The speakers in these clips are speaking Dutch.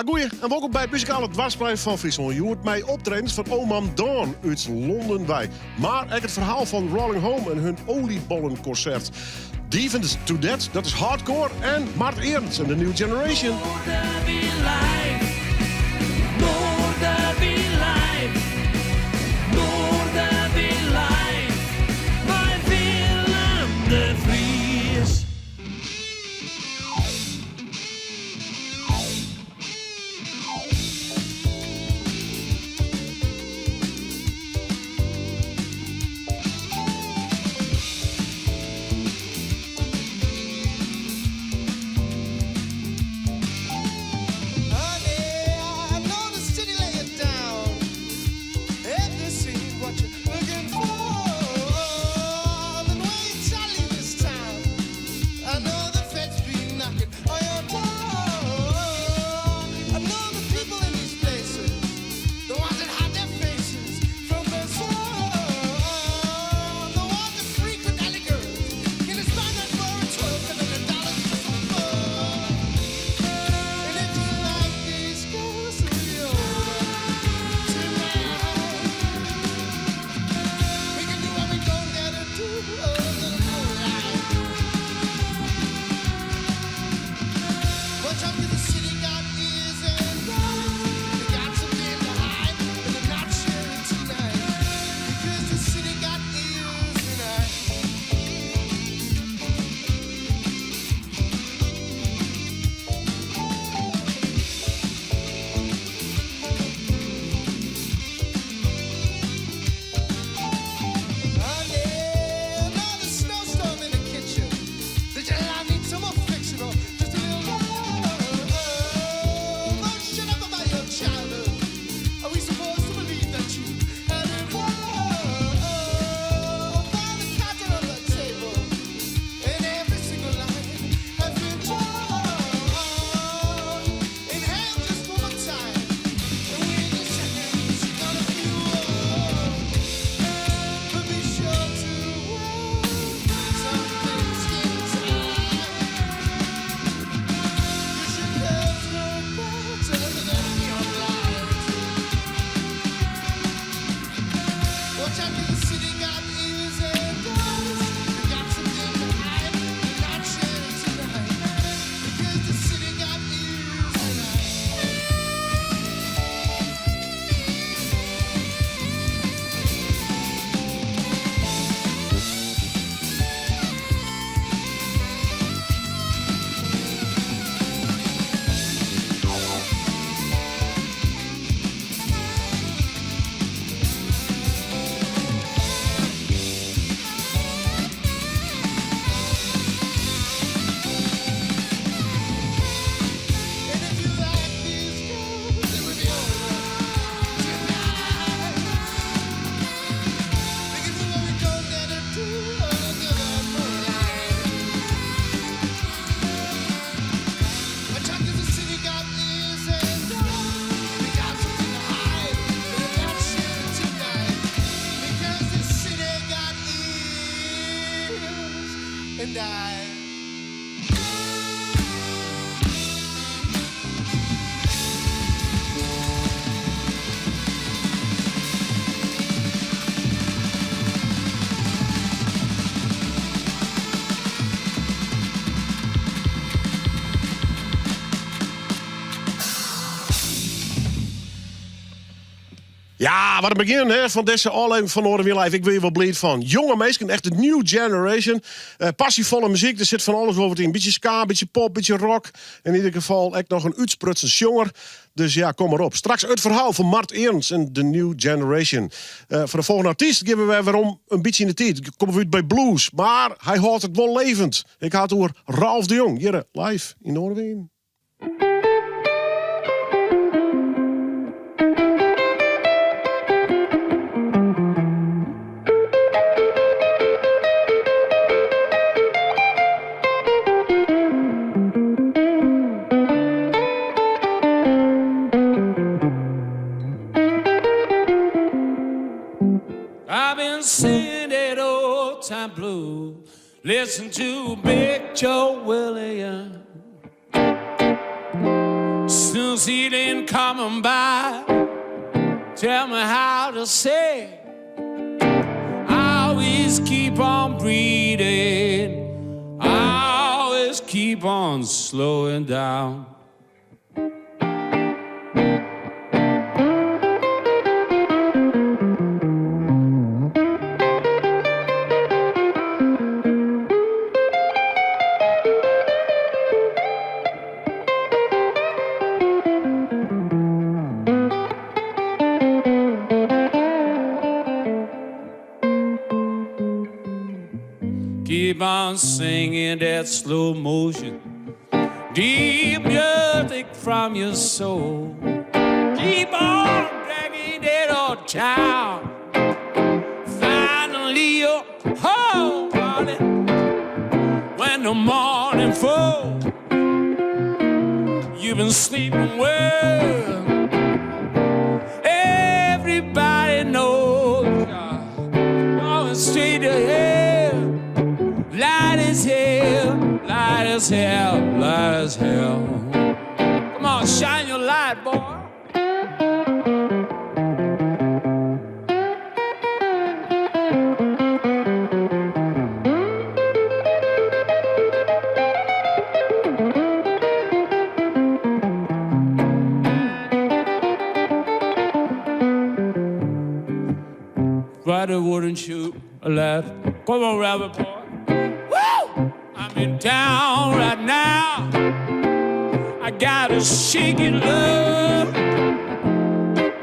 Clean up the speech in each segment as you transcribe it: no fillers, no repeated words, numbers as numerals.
Goeie en welkom bij het muzikale dwarsplein van Friesland. Je hoort mij optredens van Oman Dawn uit Londen bij. Maar ook het verhaal van Rolling Home en hun oliebollenconcert. Divens to Dead, dat is hardcore. En Mart Eerens en The New Generation. Ja, wat een begin hè, van deze aflevering van Noorden Weer Live. Ik wil je wel blij van. Jonge mensen, echt de new generation. Passievolle muziek, er zit van alles over in. Beetje ska, beetje pop, beetje rock. In ieder geval echt nog een uitsprutsend jonger. Dus ja, kom maar op. Straks het verhaal van Mart Eerens en The New Generation. Voor de volgende artiest geven wij waarom een beetje in de tijd. Komen we uit bij blues, maar hij houdt het wel levend. Ik had het over Ralf de Jong. Hier live in Noorderween. Sing that old time blues. Listen to Big Joe Williams. Since ceiling coming by. Tell me how to say. I always keep on breathing. I always keep on slowing down. Keep on singing that slow motion, deep music from your soul. Keep on dragging that old town. Finally you're home, darling. When the morning falls, you've been sleeping well. Everybody knows you're going straight to hell. Light as hell, light as hell, light as hell. Come on, shine your light, boy. Brother, wouldn't you laugh? Come on, rabbit boy. I'm in town right now. I got a shaky love.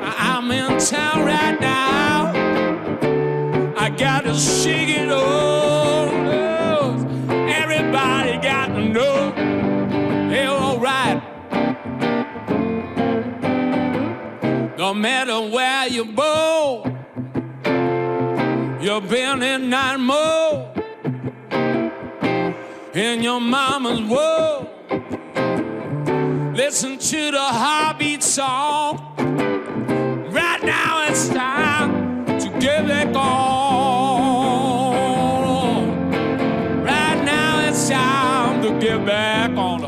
I'm in town right now. I got a shaky love. Everybody got to know they're all right. No matter where you go, you've been in that mode. In your mama's world, listen to the heartbeat song. Right now it's time to get back on. Right now it's time to get back on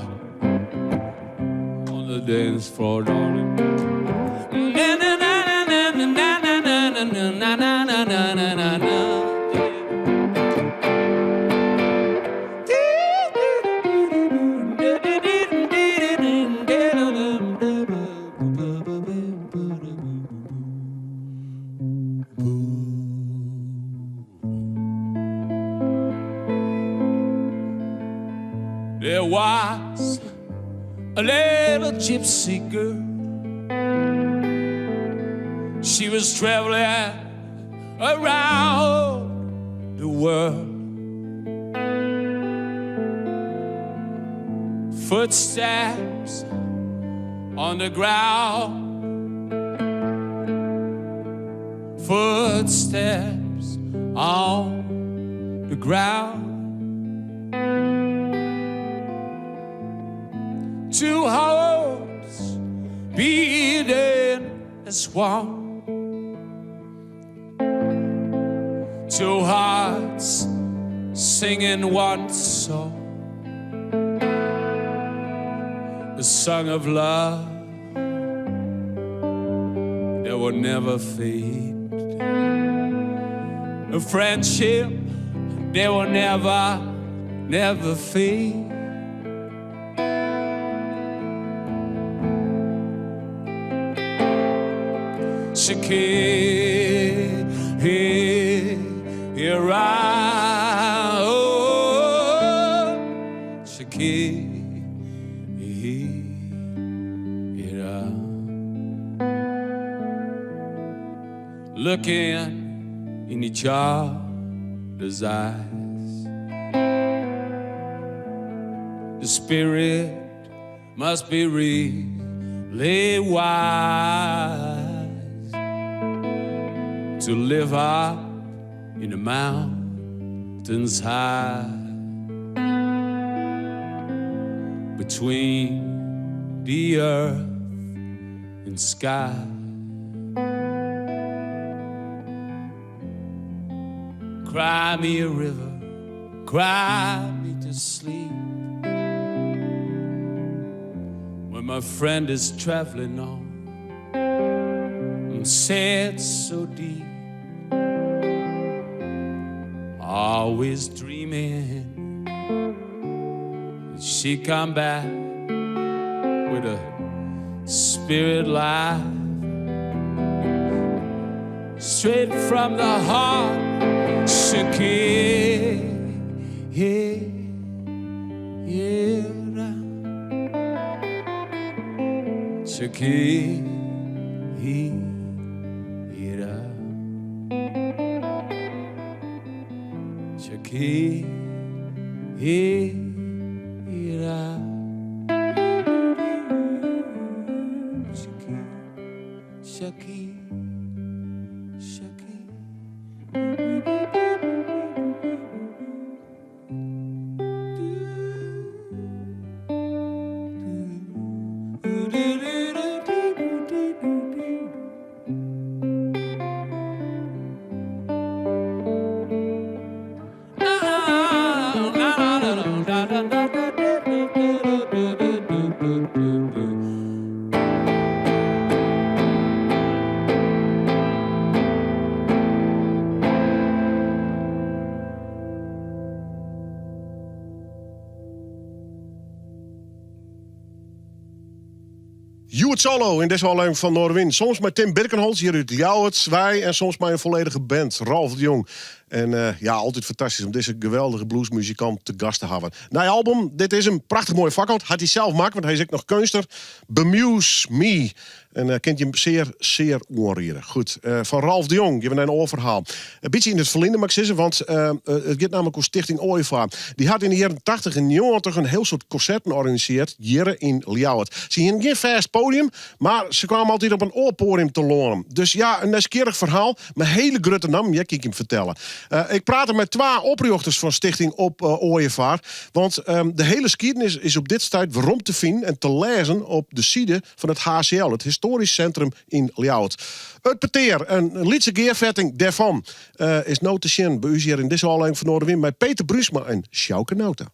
the dance floor, darling. Na na na na na na na na na na na na na na. There was a little gypsy girl. She was traveling around the world. Footsteps on the ground. Footsteps on the ground. Two hearts beating as one. Two hearts singing one song. The song of love that will never fade. A friendship that will never, never fade. Shakir, here I, oh, Shakir, here I. Looking in each other's eyes, the spirit must be really wise to live up in the mountains high, between the earth and sky. Cry me a river, cry me to sleep. When when my friend is traveling on, I'm sad so deep, always dreaming that she come back with a spirit life, straight from the heart, Shakira. Shakira, Shakira, Shakira, Het solo in deze aflevering van Noorderwind. Soms met Tim Birkenholz hier uit Ljouwert, wij en soms met een volledige band, Ralf de Jong. En altijd fantastisch om deze geweldige bluesmuzikant te gast te hebben. Nou, album, dit is een prachtig mooi vakhout. Had hij zelf gemaakt, want hij is ook nog kunstner. Bemuse Me. En kent je hem zeer oorrieren. Goed, van Ralf de Jong, je bent een oorverhaal. Een beetje in het verlinde, mag ik zeggen, want het gaat namelijk om Stichting Ooievaar. Die had in de jaren 80 en 90 een heel soort concerten georganiseerd, hier in Ljouwert. Ze hadden geen vast podium, maar ze kwamen altijd op een oorpodium te lonen. Dus ja, een nieuwsgierig verhaal, met hele grote naam, ja, kan ik hem vertellen. Ik praatte met 2 oprichters van Stichting op Ooievaar. Want de hele geschiedenis is op dit tijd waarom te vinden en te lezen op de site van het HCL, het Historisch Centrum in Ljouwert. Het peteer, een liedse geervetting daarvan, is nou te zien bij u hier in deze aflevering van Noorderwind bij Peter Brusma en Sjouke Nauta.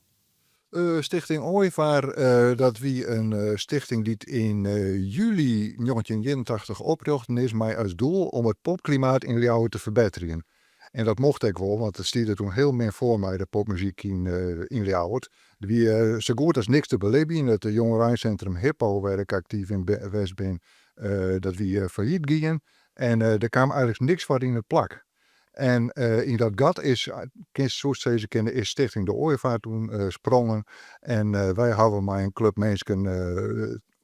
Stichting Ooievaar, dat wie een stichting die in juli 1981 oprichten is, maar als doel om het popklimaat in Ljouwert te verbeteren. En dat mocht ik wel, want het stierde toen heel meer voor mij, de popmuziek in Ljouwert. Wie zo goed als niks te beleven in het jongerencentrum Hippo, waar ik actief in West ben, dat wie failliet gingen. En er kwam eigenlijk niks van in het plak. En in dat gat is, zoals ze kennen, is Stichting de Ooievaar toen sprongen. En wij hebben maar een club mensen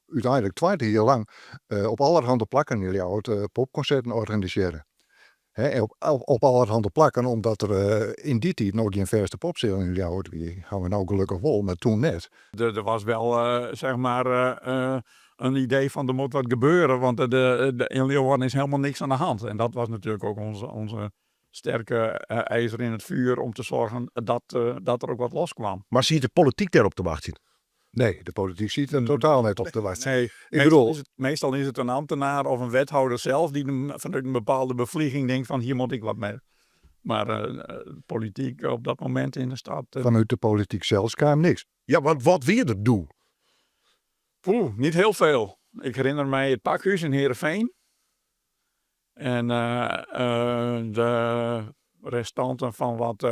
uiteindelijk 20 jaar lang op allerhande plakken in Ljouwert popconcerten organiseren. Op allerhande plakken, omdat er in die tijd nog geen verste popsale in Ljouwert wie gaan we nou gelukkig wel, maar toen net. Er was wel, zeg maar, een idee van er moet wat gebeuren, want in Leeuwarden is helemaal niks aan de hand. En dat was natuurlijk ook onze sterke ijzer in het vuur om te zorgen dat er ook wat loskwam. Maar zie je de politiek daarop te wachten? Nee, de politiek ziet er totaal net op te wachten. Nee, ik bedoel, meestal is het een ambtenaar of een wethouder zelf die vanuit een bepaalde bevlieging denkt van hier moet ik wat mee. Maar politiek op dat moment in de stad... vanuit de politiek zelfs kwam niks. Ja, want wat weer het doen? Niet heel veel. Ik herinner mij het Pakhuis in Heerenveen. En de restanten van wat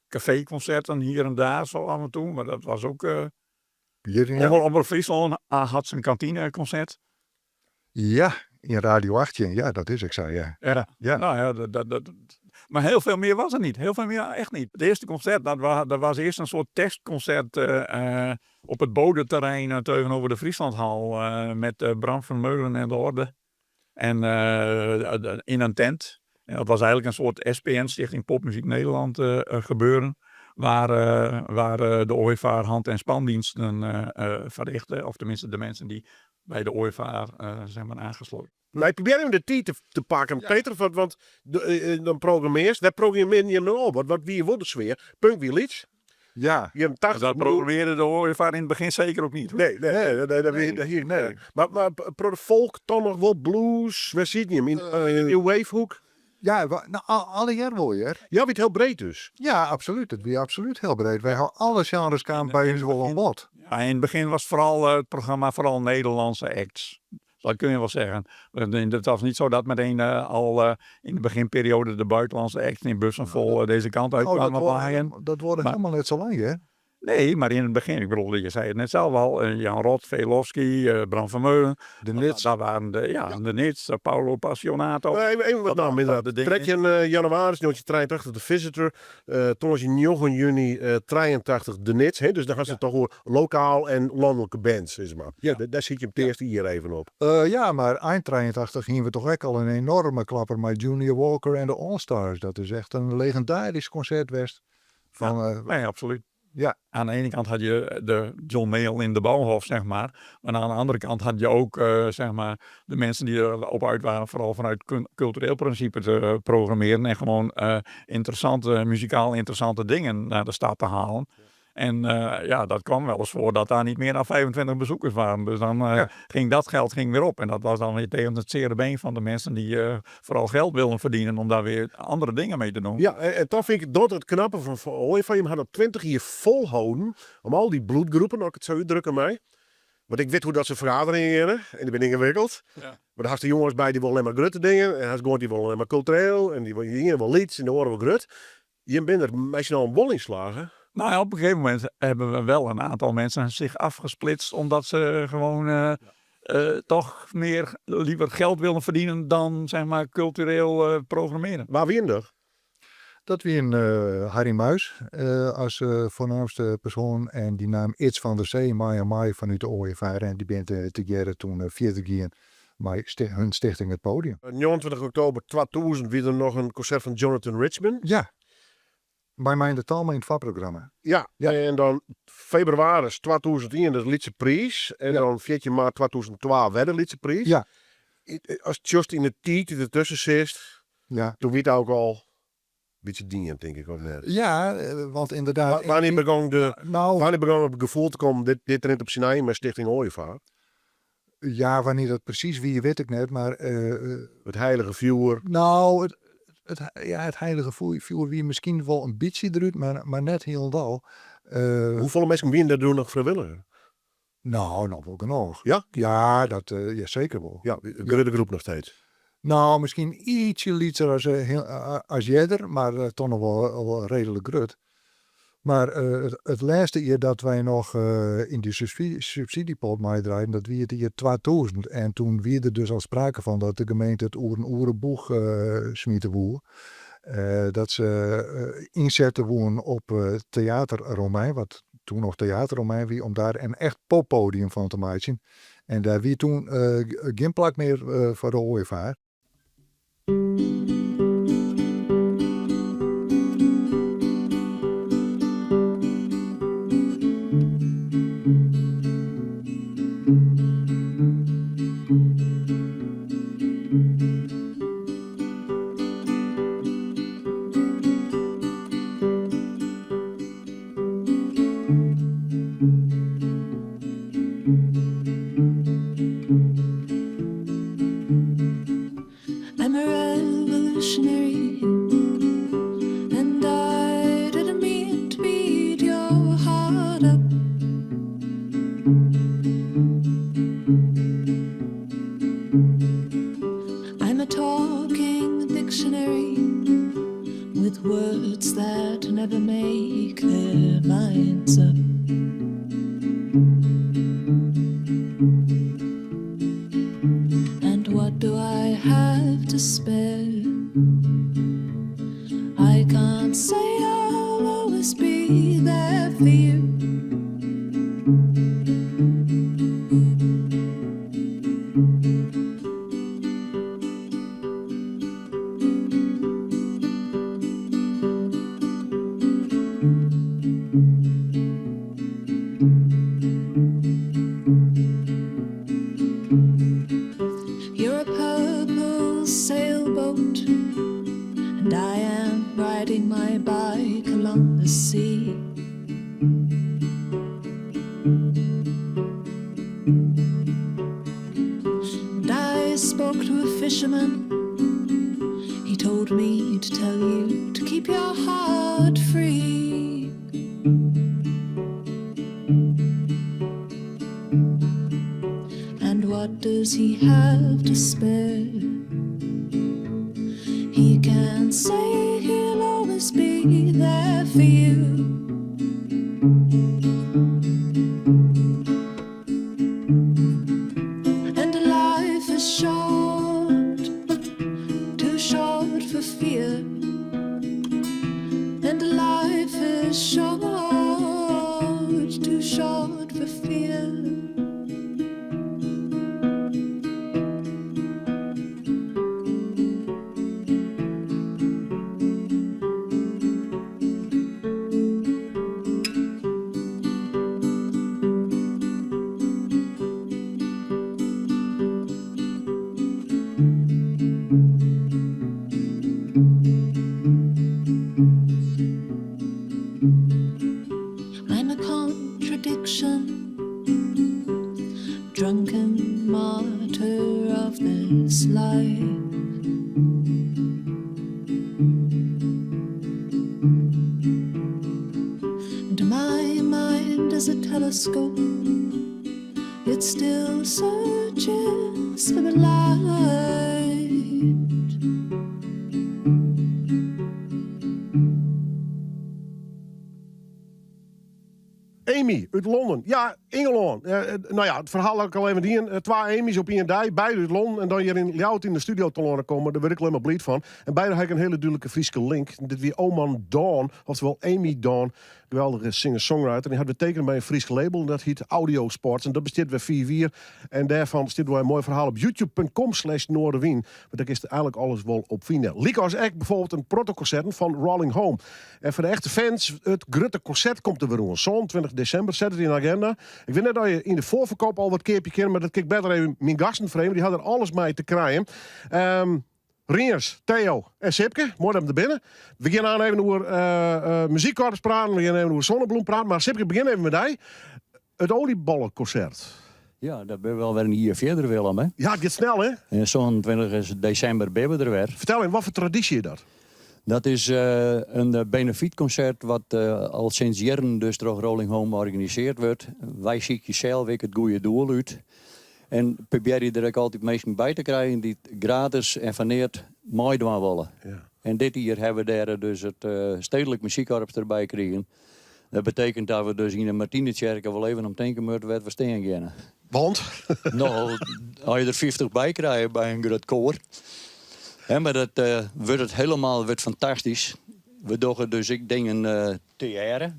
caféconcerten hier en daar zo af en toe. Maar dat was ook... Omroep Friesland had zijn kantineconcert. Ja, in Radio 18. Ja, dat is ik zei, ja. Ja. Nou ja, maar heel veel meer was er niet. Heel veel meer echt niet. Het eerste concert, dat was eerst een soort testconcert op het Bodenterrein tegenover de Frieslandhal. Met Bram van Meulen en de Orde. En in een tent. En dat was eigenlijk een soort SPN, Stichting Popmuziek Nederland, gebeuren. Waar de Ooievaar hand- en spandiensten verrichten. Of tenminste de mensen die bij de Ooievaar zijn aangesloten. Nou, ik probeer hem de tijd te pakken, ja. Peter, want dan programmeert. Wij programmeren je nou op. Wat wie wordt de sfeer? Punk wie lieds. Ja. Dat programmeerde de Ooievaar in het begin zeker ook niet. Nee. Maar pro de volk dan nog wel blues. Waar zit je hem? In uw wavehoek? Ja, alle jaar wel, hè? Ja, wie het heel breed dus. Ja, absoluut. Het is absoluut heel breed. Wij houden alle genres kan bij ons wel een bod. Ja, in het begin was vooral het programma vooral Nederlandse acts. Dat kun je wel zeggen. Het was niet zo dat meteen al in de beginperiode de buitenlandse acts in bussen vol deze kant uit kwamen waaien. Dat wordt Maar- helemaal net zo lang, hè? Nee, maar in het begin, ik bedoel, je zei het net zelf al, Jan Rot, Velofsky, Bram van Meulen. De Nits. Daar waren de Nits, Paolo Passionato. Even wat naam inderdaad. de dingen. Trek je in januari 1983 de Visitor. Toen was je 9 juni 83 de Nits. Hè? Dus dan gaan ze toch gewoon lokaal en landelijke bands. Zeg maar. Ja, daar zit je hem het eerste hier even op. Ja, maar eind 83 gingen we toch ook al een enorme klapper met Junior Walker en de All-Stars. Dat is echt een legendarisch concert van, Nee, absoluut. ja. Aan de ene kant had je de John Mayall in de Bouwhof, zeg maar. Maar aan de andere kant had je ook, zeg maar, de mensen die erop uit waren, vooral vanuit cultureel principe te programmeren. En gewoon muzikaal interessante dingen naar de stad te halen. En dat kwam wel eens voor dat daar niet meer dan 25 bezoekers waren. Dus dan ging dat geld weer op. En dat was dan weer tegen het zere been van de mensen die vooral geld wilden verdienen om daar weer andere dingen mee te doen. Ja, en dan vind ik dat het knappe van Ooievaar. Je had op 20 jaar volhouden om al die bloedgroepen, als ik het zo uitdrukken mij. Want ik weet hoe dat ze vergaderingen hebben. En die ben ingewikkeld. Ja. Maar daar had de jongens bij die willen alleen maar grutte dingen. En hij gewoon die willen alleen maar cultureel. En die willen wel lieds en die horen we grut. Je bent er meestal een wol inslagen. Nou ja, op een gegeven moment hebben we wel een aantal mensen zich afgesplitst. Omdat ze gewoon toch liever geld willen verdienen dan, zeg maar, cultureel programmeren. Waar wie er? Dat wie een Harry Muis als voornaamste persoon. En die naam Iets van der Zee, Maya vanuit de Ooievaar. En die bent together toen 40 jaar bij hun stichting Het Podium. 29 oktober 2000 weer er nog een concert van Jonathan Richman. Ja. Bij mij in de taal, in het VAP-programma. Ja, Ja. en dan februari 2001 de Lietse Prijs. En Ja. dan 14 maart 2012 weer de Lietse Prijs. Ja. Als het just in de tijd die ertussen zit, Ja. toen weet het ook al een beetje dient, denk ik, of net. Ja, want inderdaad. Wanneer begon het gevoel te komen, dit rent op zijn eigen met Stichting Ooievaar? Ja, wanneer dat precies wie weet ik net, maar Het heilige vuur. nou, het heilige vuur wie misschien wel een beetje eruit, maar net heel Hoeveel mensen winnen dat doen nog vrijwilliger? Nou, nog wel genoeg. Ja? Ja, dat ja, zeker wel. Ja, een grote groep nog steeds. Nou, misschien ietsje lichter als jeder, maar toch nog wel redelijk grut. Maar het laatste jaar dat wij nog in die subsidiepot meedraaiden, dat wie het jaar 2000. En toen wie er dus al sprake van dat de gemeente het oerenboeg smieten woe. Dat ze inzetten woen op Theater Romein, wat toen nog Theater Romein wie, om daar een echt poppodium van te maken. En daar wie toen geen plak meer voor de Ooievaar. I'm a revolutionary, and I didn't mean to beat your heart up. I'm a talking dictionary with words that never make their minds up. And what do I have to spare? I can't say I'll always be there for you. You're a purple sailboat, and I am riding my bike along the sea. And I spoke to a fisherman. He told told me to tell you to keep your heart free. And what does he have to spare? He can say he'll always be there for you. And life is short, too short for fear. And life is short, too short for fear. I'm a contradiction, drunken martyr of this life. And my mind is a telescope, it still searches for the light. Amy uit Londen. Ja, Engeland. Nou ja, het verhaal had ik al even die. 2 Amy's op één dag, beide uit Londen. En dan hier in Ljout in de studio te leren komen. Daar werd ik alleen maar blij van. En beide had ik een hele duidelijke Friese link. Dit weer Oman Dawn, oftewel Amy Dawn. Geweldige singer-songwriter. En die had betekend bij een Fries label. En dat heet Audio Sports. En dat bestaat weer 4 En daarvan staat weer een mooi verhaal op youtube.com/Noorderwien. Maar daar is er eigenlijk alles wel op vinden. Liekos echt bijvoorbeeld een protoconcert van Rolling Home. En voor de echte fans, het grote concert komt er weer aan. Zo'n 20 december, zet het in de agenda. Ik weet net dat je in de voorverkoop al wat keertje kent, maar dat kijk beter even mijn gasten vreemd. Die hadden er alles mee te krijgen. Rieners, Theo en Sipke, mooi dat we er binnen. We gaan aan even over muziekkorps praten, we gaan even over Zonnebloem praten. Maar Sipke, begin even met jij. Het oliebollenconcert. Ja, dat ben we wel weer een jaar verder, Willem. Hè? Ja, het gaat snel, hè? En zo'n 20 december ben we er weer. Vertel eens, wat voor traditie is dat? Dat is een benefietconcert wat al sinds jaren dus door Rolling Home georganiseerd wordt. Wij zieken zelf het goede doel uit. En probeer je er ook altijd mensen bij te krijgen die het gratis en vaneerd meedoen willen. Ja. En dit jaar hebben we daar dus het stedelijk muziekkorps erbij gekregen. Dat betekent dat we dus in de Martinekerk wel even om denken moeten wat we staan gaan. Want? Nou, als je er 50 bij krijgt bij een groot koor. Hè, maar dat wordt het helemaal fantastisch. We doen dus ik denk een theater.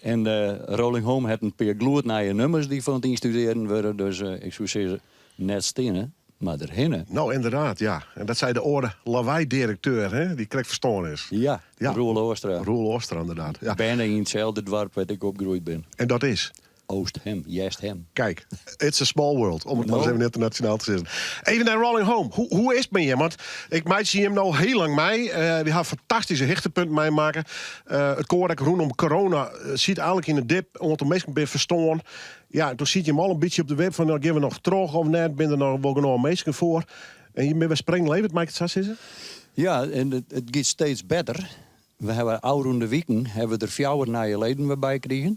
En Rolling Home heeft een paar gloednije nummers die van het instuderen worden. Dus ik zou zeggen, net stenen, maar erheen. Nou, inderdaad, ja. En dat zei de orde lawaai-directeur, hè? Die kreeg verstoren is. Ja, Ja. Roel Oostra. Roel Oster, inderdaad. Ja. Bijna in hetzelfde dorp waar ik opgegroeid ben. En dat is? Oosthem, Jesthem. Kijk, it's a small world, om het maar eens even internationaal te zeggen. Even naar Rolling Home. Hoe is het met je? Want ik zie hem nou heel lang mee. We gaan fantastische hichtepunten meemaken. Het koor dat ik rondom corona ziet eigenlijk in de dip, omdat de meesten ben verstaan. Ja, toen ziet je hem al een beetje op de web van, nou, geven we nog terug of net, ben er nog wel genoeg meesten voor. En je bent bij springlevend, maakt het zo zeggen? Ja, en het gaat steeds beter. We hebben oude weken, hebben we er 4 nieuwe leden bij gekregen.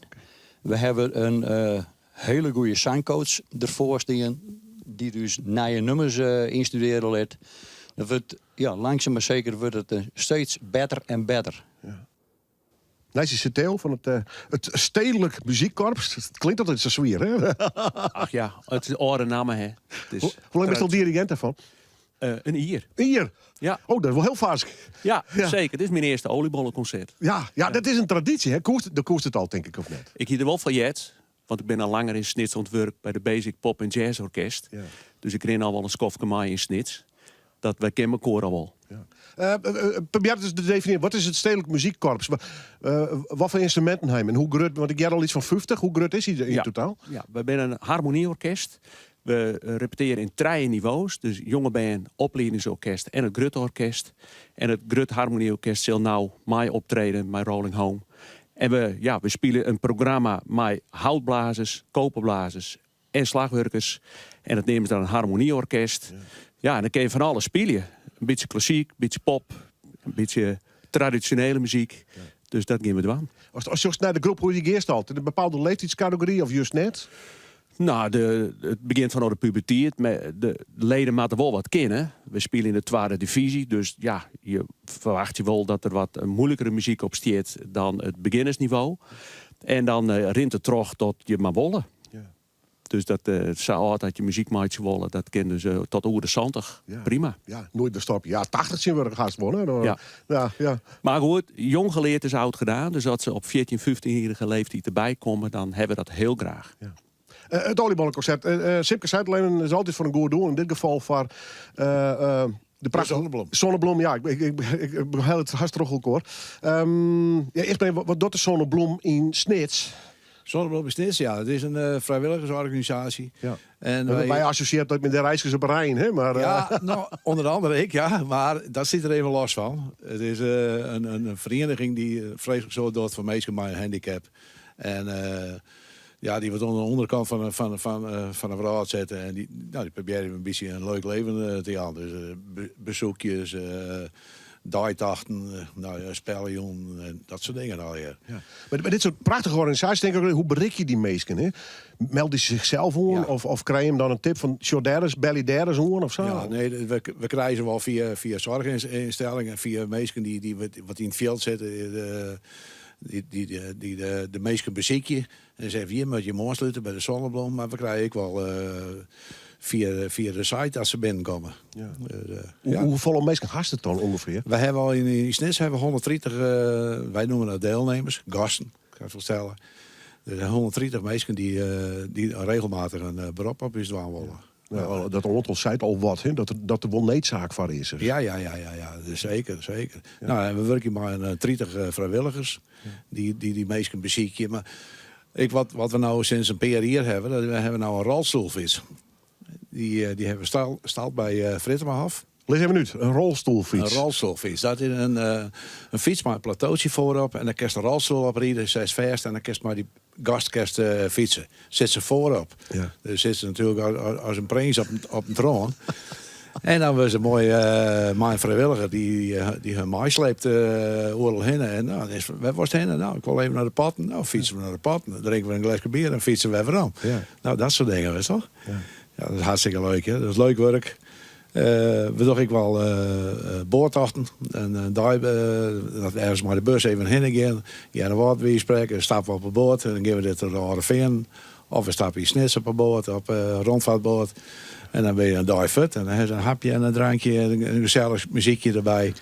We hebben een hele goede zangcoach ervoor staan, die dus nieuwe nummers instuderen laat. Dat wordt, ja, langzaam maar zeker wordt het steeds beter en beter. Ja. Nijs is Theo van het Stedelijk Muziekkorps. Het klinkt altijd zo zwier, hè? Ach ja, het is oude namen, hè. Het is Hoe lang ben je al dirigent daarvan? een hier. Hier. Ja. Oh, dat is wel heel vaak. Ja, Ja. zeker. Dit is mijn eerste oliebollenconcert. Ja, dat is een traditie, hè? Dat koest het al, denk ik, of net? Ik hier er wel van jet, want ik ben al langer in Snits ontwerp bij de Basic Pop en Jazz Orkest. Ja. Dus ik ren al wel een skofke maai in Snits. Dat wij kennen mijn koor al wel. Probeer dus te definiëren, wat is het Stedelijk Muziekkorps? Wat voor instrumenten hebben en hoe groot? Want ik heb al iets van 50. Hoe groot is hij in totaal? Ja, we zijn een harmonieorkest. We repeteren in 3 niveaus. Dus jonge band, opleidingsorkest en het Grutte-orkest. En het Grut Harmonieorkest zal nou mij optreden met Rolling Home. En we spelen een programma met houtblazers, koperblazers en slagwerkers. En dat nemen ze dan een harmonieorkest. Ja, en dan kun je van alles spelen. Een beetje klassiek, een beetje pop, een Een beetje traditionele muziek. Dus dat gaan we doen. Als je naar de groep hoe je geest altijd, in een bepaalde leeftijdscategorie of juist net? Nou, het begint van de puberteit. De leden moeten wel wat kennen. We spelen in de tweede divisie. Dus ja, je verwacht je wel dat er wat moeilijkere muziek op staat dan het beginnersniveau. En dan rint het terug tot je maar wollen. Ja. Dus dat zou altijd je muziekmaatje wollen. Dat kan dus tot over de 70. Ja. Prima. Ja, nooit meer stoppen. Ja, 80 zien we er gast wonen. Ja. Ja. Maar goed, jong geleerd is oud gedaan. Dus als ze op 14, 15-jarige leeftijd erbij komen, dan hebben we dat heel graag. Ja. Het oliebollenconcept. Sipke zei het alleen, is altijd voor een goed doel. In dit geval voor de prachtige Zonnebloem. Ja, ik begrijp het hartstikke goed hoor. Eerst maar even, wat doet de Zonnebloem in Snits? Zonnebloem is Snits, ja. Het is een vrijwilligersorganisatie. Ja. En wij associëren dat met de reisjes op Rijn, hè? Maar, ja, nou, onder andere ik, ja. Maar dat zit er even los van. Het is een vereniging die vreselijk zo doet voor mensen met een handicap. En ja, die wordt aan de onderkant van een verhaal zetten. En die proberen een beetje een leuk leven te gaan. Dus bezoekjes, daaitachten, speljon, dat soort dingen al. Ja. Ja. Maar dit soort prachtige organisaties, denk ik, hoe bereik je die mensen? Hè? Melden ze zichzelf aan? Ja. Of krijg je hem dan een tip van Jordaris, Belly Daris aan of zo? Ja, nee, we krijgen ze wel via zorginstellingen, via mensen die wat in het veld zitten. De meesten beziek je. En zeggen hier moet je aansluiten bij de Zonnebloem. Maar we krijgen ook wel via de site als ze binnenkomen. Ja. Hoeveel mensen gasten dan ongeveer? We hebben al in Snits 130, wij noemen dat deelnemers, gasten, kan je voorstellen. Er zijn 130 mensen die regelmatig een beroep op is doen willen. Ja, dat ons zei al wat, hè? Dat er wel needzaak voor is. Ja, dus zeker. Ja. Nou, en we werken maar 30 vrijwilligers die mensen bezieken. Maar wat we nou sinds een paar jaar hebben, we hebben nou een rolstoelfiets. Die hebben we stald bij Frittemerhof. Lees even nu, een rolstoelfiets. Een rolstoelfiets. Dat is een fiets met een plateautje voorop. En dan kun je de rolstoel oprijden, zij is vast. En dan kun je maar die gast fietsen. Zit ze voorop. Ja. Dus zit ze natuurlijk als een prins op een troon. En dan was een mooi mijn vrijwilliger die hun maai sleept oorlog heen. En nou, waar was het heen? Nou, ik wil even naar de patten. Nou, fietsen we naar de patten. Dan drinken we een glasje bier en fietsen we even om. Ja. Nou, dat soort dingen, weet je toch? Ja. Ja, dat is hartstikke leuk, hè? Dat is leuk werk. We doen ik wel boortochten. En daar dat ergens maar de bus even heen gaan. Ja, een woord weer spreken. Stappen we op een boot. En dan gaan we dit naar de Orreveen. Of we stappen in Snits op een boot. Op een rondvaartboot. En dan ben je een dive. En dan heb je een hapje en een drankje. En een gezellig muziekje erbij.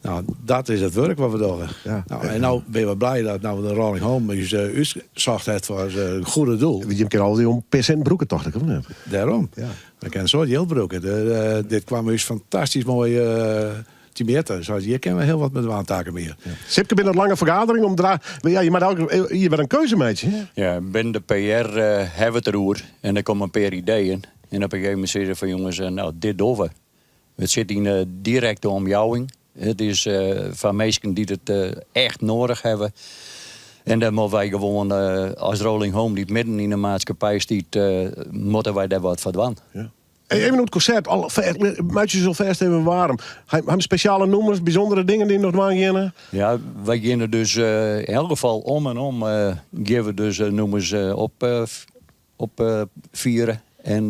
Nou, dat is het werk wat we doen. Ja. Nou, en nou ben we blij dat nou de Rolling Home is uitgezocht heeft voor een goede doel. Je kan al die om % broeken toch? Daarom. Ja. We kennen zo heel broeken. Dit kwam dus fantastisch mooi Tibeten. Zoals hier kennen we heel wat met de waantaken meer. Ja. Sipke, binnen een lange vergadering om je maakt ook hier wel een keuzemeidje. Ja, binnen de PR hebben we het erover. En er komen een paar ideeën. En op een gegeven moment zeggen ze van jongens, nou dit doen we. Het zit in directe omjouwing. Het is van mensen die het echt nodig hebben. En dan moeten wij gewoon als Rolling Home, die midden in de maatschappij stiet, moeten wij daar wat van doen. Ja. Even op het concert, maatjes zo vast even warm. Hebben speciale nummers, bijzondere dingen die nog maar gaan? Ja, wij gaan dus in elk geval om en om geven dus nummers op vieren. En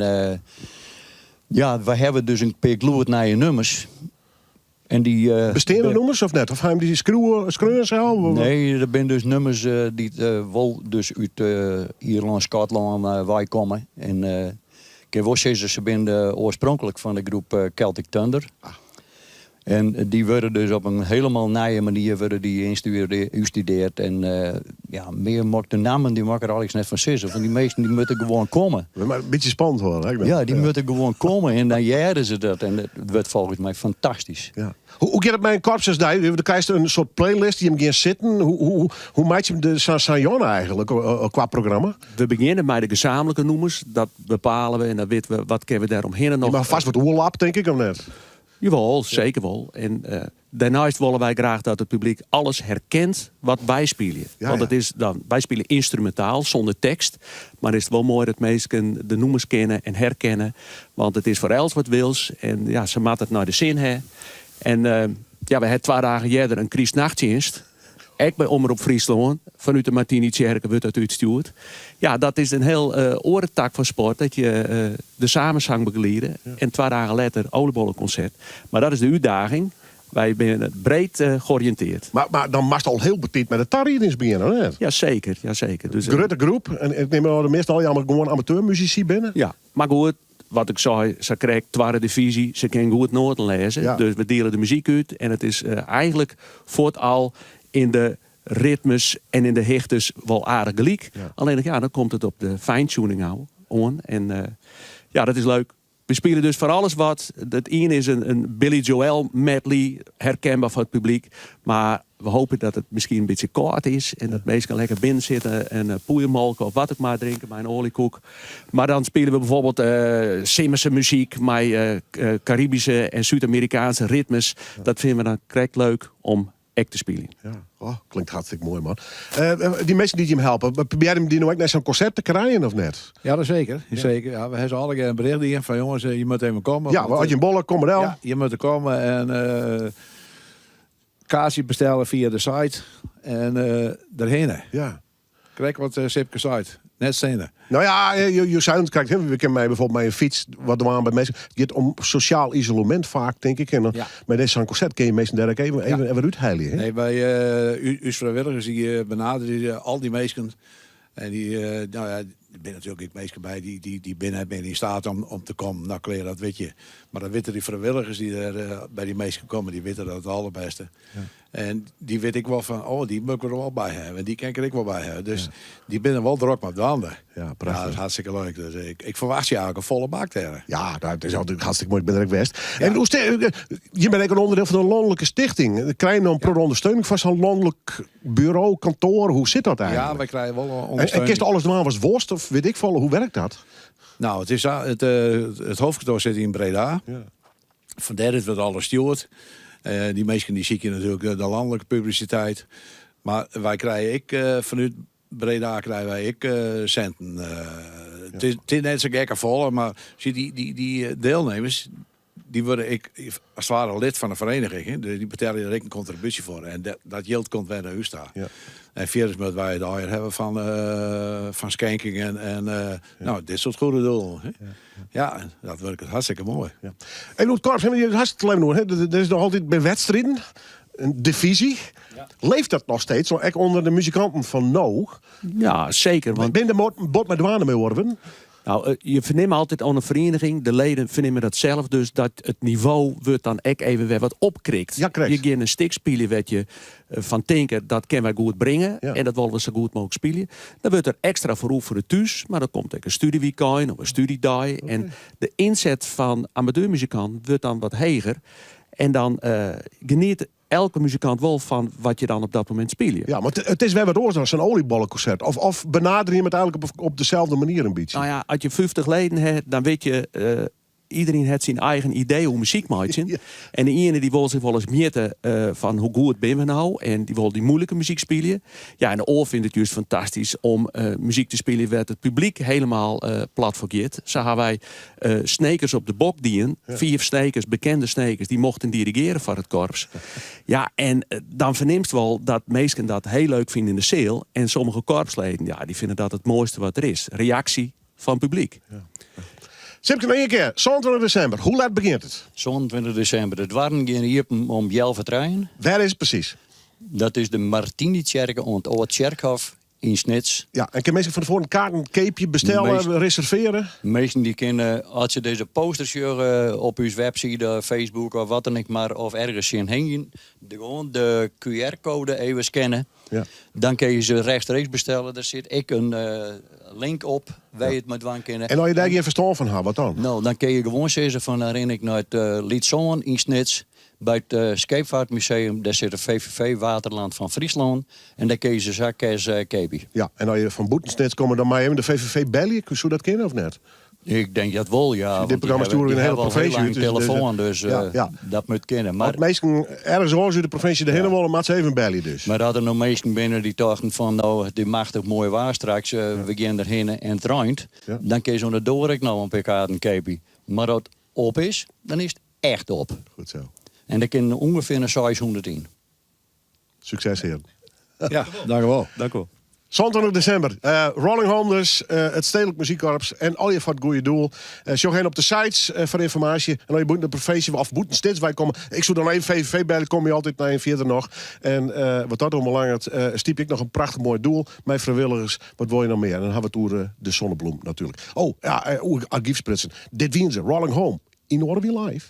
ja, we hebben dus een paar gloednije nummers. En die, bestaande nummers of net? Of hebben die screwen zelf? Nee, er zijn dus nummers die wel dus uit Ierland, Schotland wij komen. En ik heb wel zeggen, ze zijn oorspronkelijk van de groep Celtic Thunder. Ah. En die worden dus op een helemaal nieuwe manier ingestudeerd. En ja, meer de namen die maken er alles net van zes. Van die meesten die moeten gewoon komen. Maar een beetje spannend worden. Ja, die moeten gewoon komen en dan jaren ze dat. En het wordt volgens mij fantastisch. Ja. Hoe gaat het met een korps als die? Dan krijg je een soort playlist die hem gaan zitten. Hoe maak je hem de Sanjon eigenlijk qua programma? We beginnen met de gezamenlijke noemers. Dat bepalen we en dan weten we wat kunnen we daaromheen nog. Je mag vast wat oorlap, denk ik, of net? Jawel, zeker wel. En daarnaast willen wij graag dat het publiek alles herkent wat wij spelen. Ja, want het is dan, wij spelen instrumentaal, zonder tekst. Maar het is wel mooi dat mensen de noemers kennen en herkennen. Want het is voor els wat wils. En ja, ze maakt het naar de zin hebben. En Ja, we hebben 2 dagen eerder een Christnachtdienst. Ook bij Omroep Friesland. Vanuit de Martini-Tjerken wordt dat uitgestuurd. Ja, dat is een heel orentak van sport. Dat je de samenzang begeleiden. En 2 dagen later oliebollenconcert. Maar dat is de uitdaging. Wij zijn breed georiënteerd. Maar dan mag het al heel betiet met de tarriedings beginnen, hè? Jazeker. Dus, Grote groep. En ik neem aan de meestal allemaal gewoon amateurmuzici binnen. ja, maar goed. Wat ik zei, ze krijgt 2e divisie. Ze kan goed noten lezen. Ja. Dus we delen de muziek uit. En het is eigenlijk vooral in de ritmes en in de hichtes wel aardig gelijk. Ja. Alleen dan komt het op de fine-tuning aan. En ja, dat is leuk. We spelen dus voor alles wat. Het ene is een Billy Joel medley, herkenbaar voor het publiek. Maar we hopen dat het misschien een beetje kort is. En dat mensen lekker binnen zitten en poeiermolken of wat ook maar drinken, maar een oliekoek. Maar dan spelen we bijvoorbeeld Simmerse muziek, met Caribische en Zuid-Amerikaanse ritmes. Dat vinden we dan correct leuk om echt te spelen. Ja. Oh, klinkt hartstikke mooi, man. Die mensen die je hem helpen, probeer je die nou ook naar zo'n concert te krijgen of net? Ja, dat zeker. Zeker. Ja, we hebben ze alle een bericht in van jongens, je moet even komen. Ja, als je een bolle, kom maar dan. Ja, je moet er komen en kaartje bestellen via de site en daarheen. Ja. Krijg wat Sipke site. Net stenen. Nou ja, je zou het kijken. We kennen mij bijvoorbeeld met een fiets. Wat er aan bij mensen. Het gaat om sociaal isolement vaak, denk ik. En dan, met deze concert kun je mensen daar ook even uitheilen. Nee, bij uw vrijwilligers die benaderen al die mensen. En die, nou ja, er zijn natuurlijk ook mensen bij die binnen in staat om te komen. Nou, kleren, dat weet je. Maar dan weten die vrijwilligers die er bij die mensen komen, die weten dat het allerbeste. Ja. En die weet ik wel van, oh, die moet ik er wel bij hebben. En die kan ik er ook wel bij hebben. Dus die binnen wel druk met de handen. Ja, prachtig. Ja, dat is hartstikke leuk. Dus ik verwacht je eigenlijk een volle bak te hebben. Ja, dat is altijd hartstikke mooi. Ik ben er ook best. Ja. En je bent ook een onderdeel van een landelijke stichting. Krijg je dan ondersteuning van zo'n landelijk bureau, kantoor? Hoe zit dat eigenlijk? Ja, wij krijgen wel ondersteuning. En kist alles normaal was worst of weet ik veel? Hoe werkt dat? Nou, het hoofdkantoor zit in Breda. Ja. Vandaar dat we het alles stuurt. Die mensen die zie je natuurlijk de landelijke publiciteit. Maar wij krijgen vanuit Breda krijgen wij centen. Het is net zo gekke volle, maar zie die deelnemers, die worden als het ware lid van een vereniging. Hè? Die betalen er een contributie voor. En dat geld komt weer naar u staan. Ja. En verder moeten wij het al hebben van skanking en nou, dit soort goede doelen. Hè? Ja, dat werkt hartstikke mooi. Ja. En hoe het korps, je het hartstikke klein hoor. Er is nog altijd bij wedstrijden een divisie. Ja. Leeft dat nog steeds? Zo echt onder de muzikanten van nou? Ja, zeker. Want ben je er bot met douane mee worden? Nou, je verneemt altijd aan een vereniging, de leden vernemen dat zelf, dus dat het niveau wordt dan ook even weer wat opkrikt. Ja, je gaat een stuk spelen wat je van denken, dat kunnen wij goed brengen en dat willen we zo goed mogelijk spelen. Dan wordt er extra voor de thuis, maar dan komt ook een studieweekend of een studiedag. Okay. En de inzet van amateurmuzikant wordt dan wat hoger en dan geniet elke muzikant wel van wat je dan op dat moment speelt. Ja, maar het is wel wat anders dan zo'n oliebollenconcert. Of benader je het eigenlijk op dezelfde manier een beetje? Nou ja, als je 50 leden hebt, dan weet je... iedereen heeft zijn eigen idee hoe muziek maakt. Ja. En de ene die wil zich wel eens meten van hoe goed ben we nou. En die wil die moeilijke muziek spelen. Ja, en de oor vindt het juist fantastisch om muziek te spelen waar het publiek helemaal plat vergeet. Zo hebben wij snekers op de bok dienen. 4 snekers, bekende snekers, die mochten dirigeren voor het korps. Ja, en dan verneemt wel dat mensen dat heel leuk vinden in de zaal. En sommige korpsleden, ja, die vinden dat het mooiste wat er is. Reactie van het publiek. Ja. Sipke, nog een keer. 22 december. Hoe laat begint het? 22 december. Het waren hier om 11 trein. Waar is het precies? Dat is de Martini-Tjerken aan het Oud-Tjerkhof in Snits. Ja, en kan mensen van tevoren een kaart, een capeje bestellen, reserveren? Mensen die kunnen, als je deze posters op uw website, Facebook of wat dan ook maar, of ergens zien hangen, gewoon de QR-code even scannen. Ja. Dan kun je ze rechtstreeks bestellen. Daar zit ik een link op waar je het met waan kennen. En als je daar geen verstand van hebt, wat dan? Nou, dan kun je gewoon zeggen van herinner ik naar het Liedzoon in Snits. Bij het Scheepvaartmuseum, daar zit de VVV Waterland van Friesland. En daar kun je ze zakken als kepi. Ja, en als je van Boetensnits komt, dan maar even de VVV bellen. Kun je dat kennen of net? Ik denk dat wel, ja. Dit programma sturen een hele provincie. Een telefoon, dus dat moet kennen. Maar het meesten ergens horen ze de provincie de hele willen, maar ze even bellen dus. Maar dat er nog meesten binnen die dachten van, nou, die mag toch mooi waar straks. We gaan erheen en het ruimt. Ja. Dan kun je zo'n door ik nou een pk een kepi. Maar als het op is, dan is het echt op. Goed zo. En er kunnen ongeveer een 600 in. Succes, heren. Ja, dank u wel. Dank u wel. 22 december. Rolling Home dus. Het Stedelijk Muziekkorps. En al je voor het goede doel. Zoek heen op de sites voor informatie. En als je boet de professie of boeten steeds wij komen. Ik zou dan even VVV bellen. Kom je altijd naar een verder nog. En wat dat onbelangrijk stiep ik nog een prachtig mooi doel. Mijn vrijwilligers. Wat wil je nog meer? En dan hebben we het over de zonnebloem natuurlijk. Oh, ja. Archiefspritsen. Dit wien ze. Rolling Home. In Order We Live.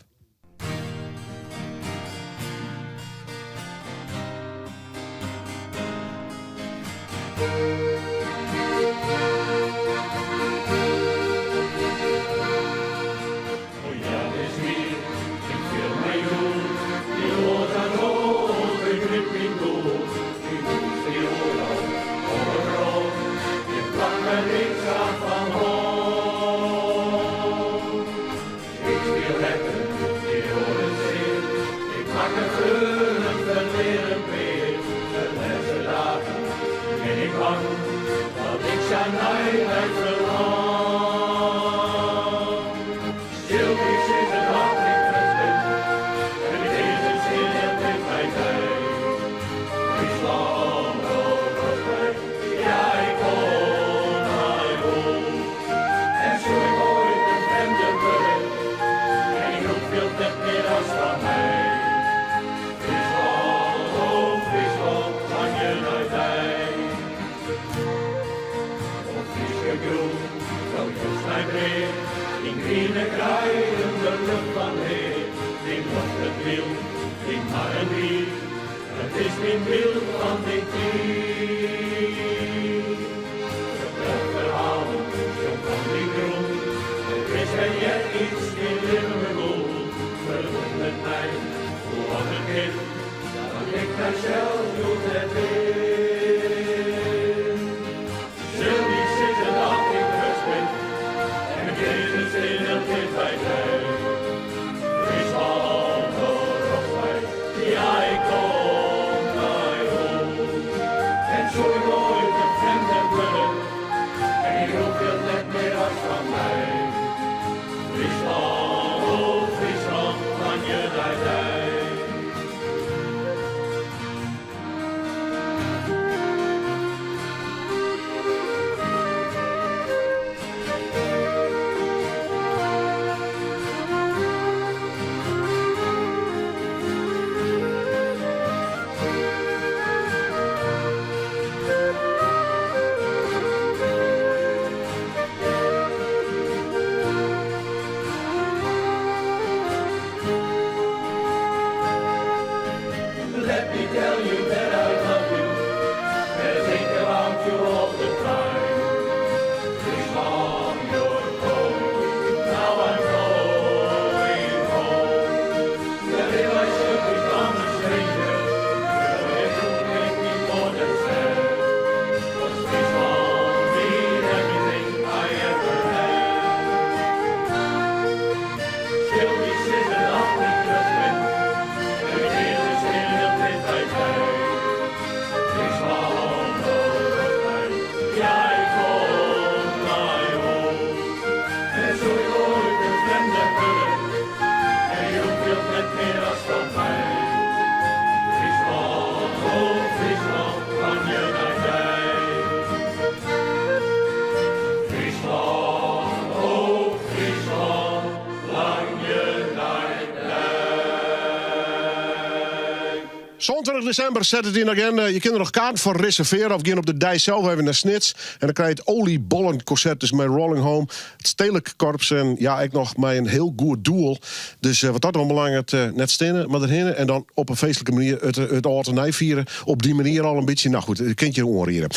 Zondag december zet het in de agenda. Je kunt er nog kaarten voor reserveren of gaan op de dij zelf even naar Snits. En dan krijg je het oliebollenconcert dus met Rolling Home. Het Stedelijk Korps en ja, ik nog met een heel goed doel. Dus wat dat dan belangrijk net stenen, maar erheen. En dan op een feestelijke manier het Oortenij vieren. Op die manier al een beetje, nou goed, het kunt je oren hier.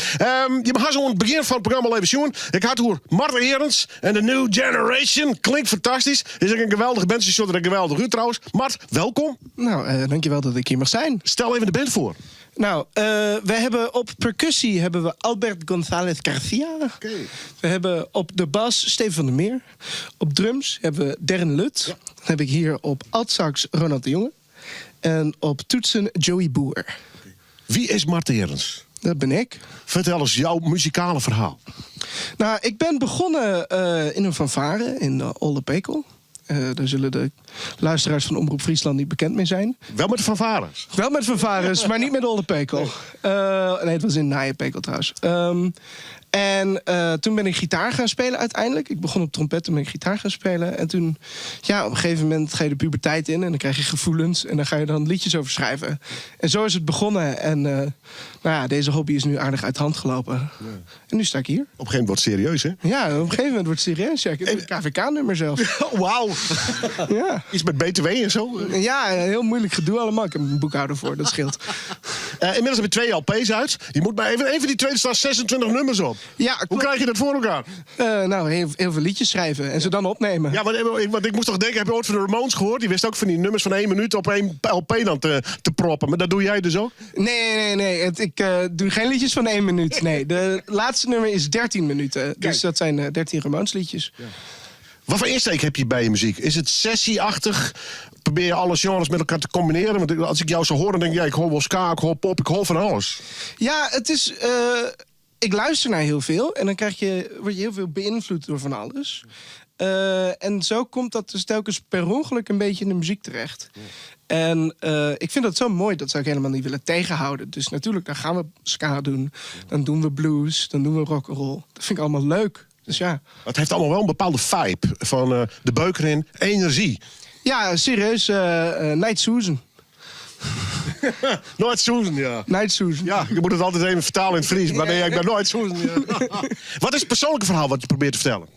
Je mag zo aan het begin van het programma even zien. Ik had door Marten Herens en de New Generation. Klinkt fantastisch. Is ook een geweldige band. Ze zullen er geweldig uit trouwens. Mart, welkom. Nou, dankjewel dat ik hier mag zijn. Stel even de band voor. Nou, we hebben op percussie hebben we Albert González Garcia. Okay. We hebben op de bas Steven van der Meer. Op drums hebben we Darren Lut. Ja. Dan heb ik hier op altsax Ronald de Jonge. En op toetsen Joey Boer. Okay. Wie is Marten Herens? Dat ben ik. Vertel eens jouw muzikale verhaal. Nou, ik ben begonnen in een fanfare in Olde Pekel. Daar zullen de luisteraars van Omroep Friesland niet bekend mee zijn. Wel met de fanfares. Wel met fanfares, maar niet met Olle Pekel. Nee, het was in Nijenpekel trouwens. En toen ben ik gitaar gaan spelen uiteindelijk. Ik begon op trompet, toen ben ik gitaar gaan spelen. En toen, ja, op een gegeven moment ga je de puberteit in... en dan krijg je gevoelens en dan ga je dan liedjes over schrijven. En zo is het begonnen. En nou ja, deze hobby is nu aardig uit de hand gelopen. Ja. En nu sta ik hier. Op een gegeven moment wordt het serieus, hè? Ja, op een gegeven moment wordt het serieus. Ja, ik heb een KVK-nummer zelf. Wauw. Ja. Iets met BTW en zo. Ja, heel moeilijk gedoe allemaal. Ik heb een boekhouder voor, dat scheelt. Inmiddels heb je 2 LP's uit. Je moet maar even van die tweede staan 26 nummers op. Ja, hoe krijg je dat voor elkaar? Nou, heel veel liedjes schrijven en ze dan opnemen. Ja, want ik moest toch denken, heb je ooit van de Ramones gehoord? Die wist ook van die nummers van 1 minuut op 1 LP dan te proppen. Maar dat doe jij dus ook? Nee. Ik doe geen liedjes van 1 minuut. Nee, de laatste nummer is 13 minuten. Dus dat zijn 13 Ramones liedjes. Ja. Wat voor insteek heb je bij je muziek? Is het sessieachtig? Probeer je alle genres met elkaar te combineren? Want als ik jou zo hoor, dan denk ik, ja, ik hoor wel ska, ik hoor pop, ik hoor van alles. Ja, het is... ik luister naar heel veel en dan word je heel veel beïnvloed door van alles. En zo komt dat dus telkens per ongeluk een beetje in de muziek terecht. Ja. En ik vind dat zo mooi, dat zou ik helemaal niet willen tegenhouden. Dus natuurlijk, dan gaan we ska doen. Dan doen we blues, dan doen we rock'n'roll. Dat vind ik allemaal leuk. Dus ja. Het heeft allemaal wel een bepaalde vibe van de beuk erin, energie. Ja, serieus. Night Susan. Nooit Susan, ja. Night Susan. Ja, je moet het altijd even vertalen in het Fries. Maar nee, ik ben nooit Susan. Ja. Wat is het persoonlijke verhaal wat je probeert te vertellen?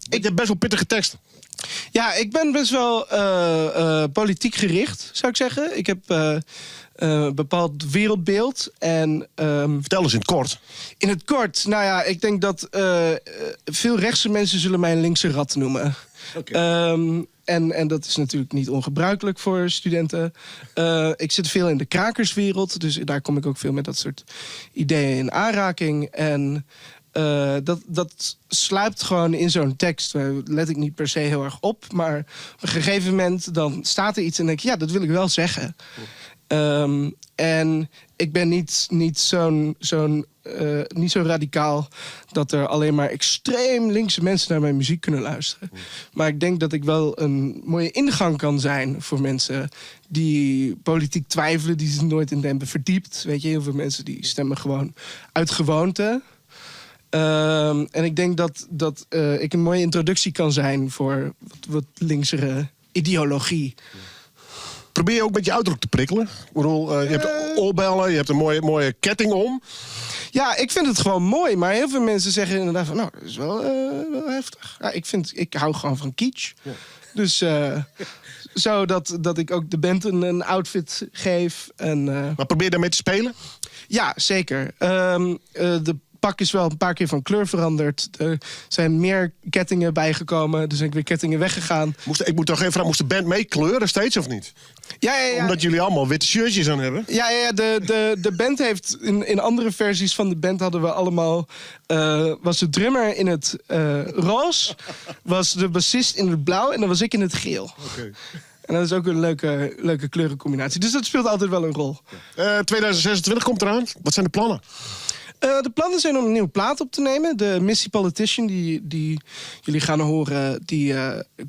Ik heb best wel pittige teksten. Ja, ik ben best wel politiek gericht, zou ik zeggen. Ik heb een bepaald wereldbeeld. En, vertel eens in het kort. In het kort? Nou ja, ik denk dat veel rechtse mensen zullen mij een linkse rat noemen. Okay. En dat is natuurlijk niet ongebruikelijk voor studenten. Ik zit veel in de krakerswereld, dus daar kom ik ook veel met dat soort ideeën in aanraking. En dat sluipt gewoon in zo'n tekst. Daar let ik niet per se heel erg op. Maar op een gegeven moment dan staat er iets en denk ik, ja, dat wil ik wel zeggen. En ik ben niet zo radicaal dat er alleen maar extreem linkse mensen naar mijn muziek kunnen luisteren. Maar ik denk dat ik wel een mooie ingang kan zijn voor mensen die politiek twijfelen, die zich nooit in hebben verdiept. Weet je, heel veel mensen die stemmen gewoon uit gewoonte. En ik denk dat ik een mooie introductie kan zijn voor wat linksere ideologie. Probeer je ook met je uiterlijk te prikkelen? Ik bedoel, je hebt oorbellen, je hebt een mooie ketting om. Ja, ik vind het gewoon mooi. Maar heel veel mensen zeggen inderdaad van, nou, dat is wel heftig. Ja, ik hou gewoon van kitsch. Ja. Dus zo dat ik ook de band een outfit geef. Maar probeer je daarmee te spelen? Ja, zeker. De pak is wel een paar keer van kleur veranderd. Er zijn meer kettingen bijgekomen. Dus ben ik weer kettingen weggegaan. Ik moet toch even vragen, moest de band mee kleuren steeds of niet? Ja. Omdat jullie allemaal witte shirtjes aan hebben? Ja. De band heeft... In andere versies van de band hadden we allemaal... was de drummer in het roze. Was de bassist in het blauw. En dan was ik in het geel. Okay. En dat is ook een leuke kleurencombinatie. Dus dat speelt altijd wel een rol. 2026 komt eraan. Wat zijn de plannen? De plannen zijn om een nieuwe plaat op te nemen. De Missy Politician die jullie gaan horen, die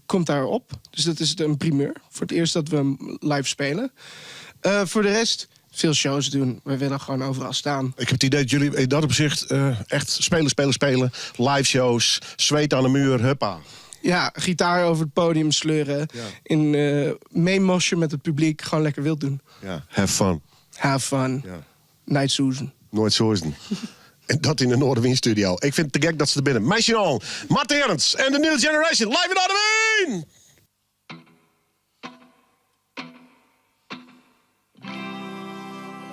komt daarop. Dus dat is een primeur. Voor het eerst dat we hem live spelen. Voor de rest, veel shows doen. We willen gewoon overal staan. Ik heb het idee dat jullie in dat opzicht echt spelen. Live shows, zweet aan de muur, huppa. Ja, gitaar over het podium sleuren. Ja. Meemosje met het publiek. Gewoon lekker wild doen. Ja, have fun. Have fun. Ja. Night Susan. Nooit Susan. En dat in de Noorderwind-studio. Ik vind het te gek dat ze er binnen. Meisje al, Matt Ernst en de New Generation. Live in Noorderwind!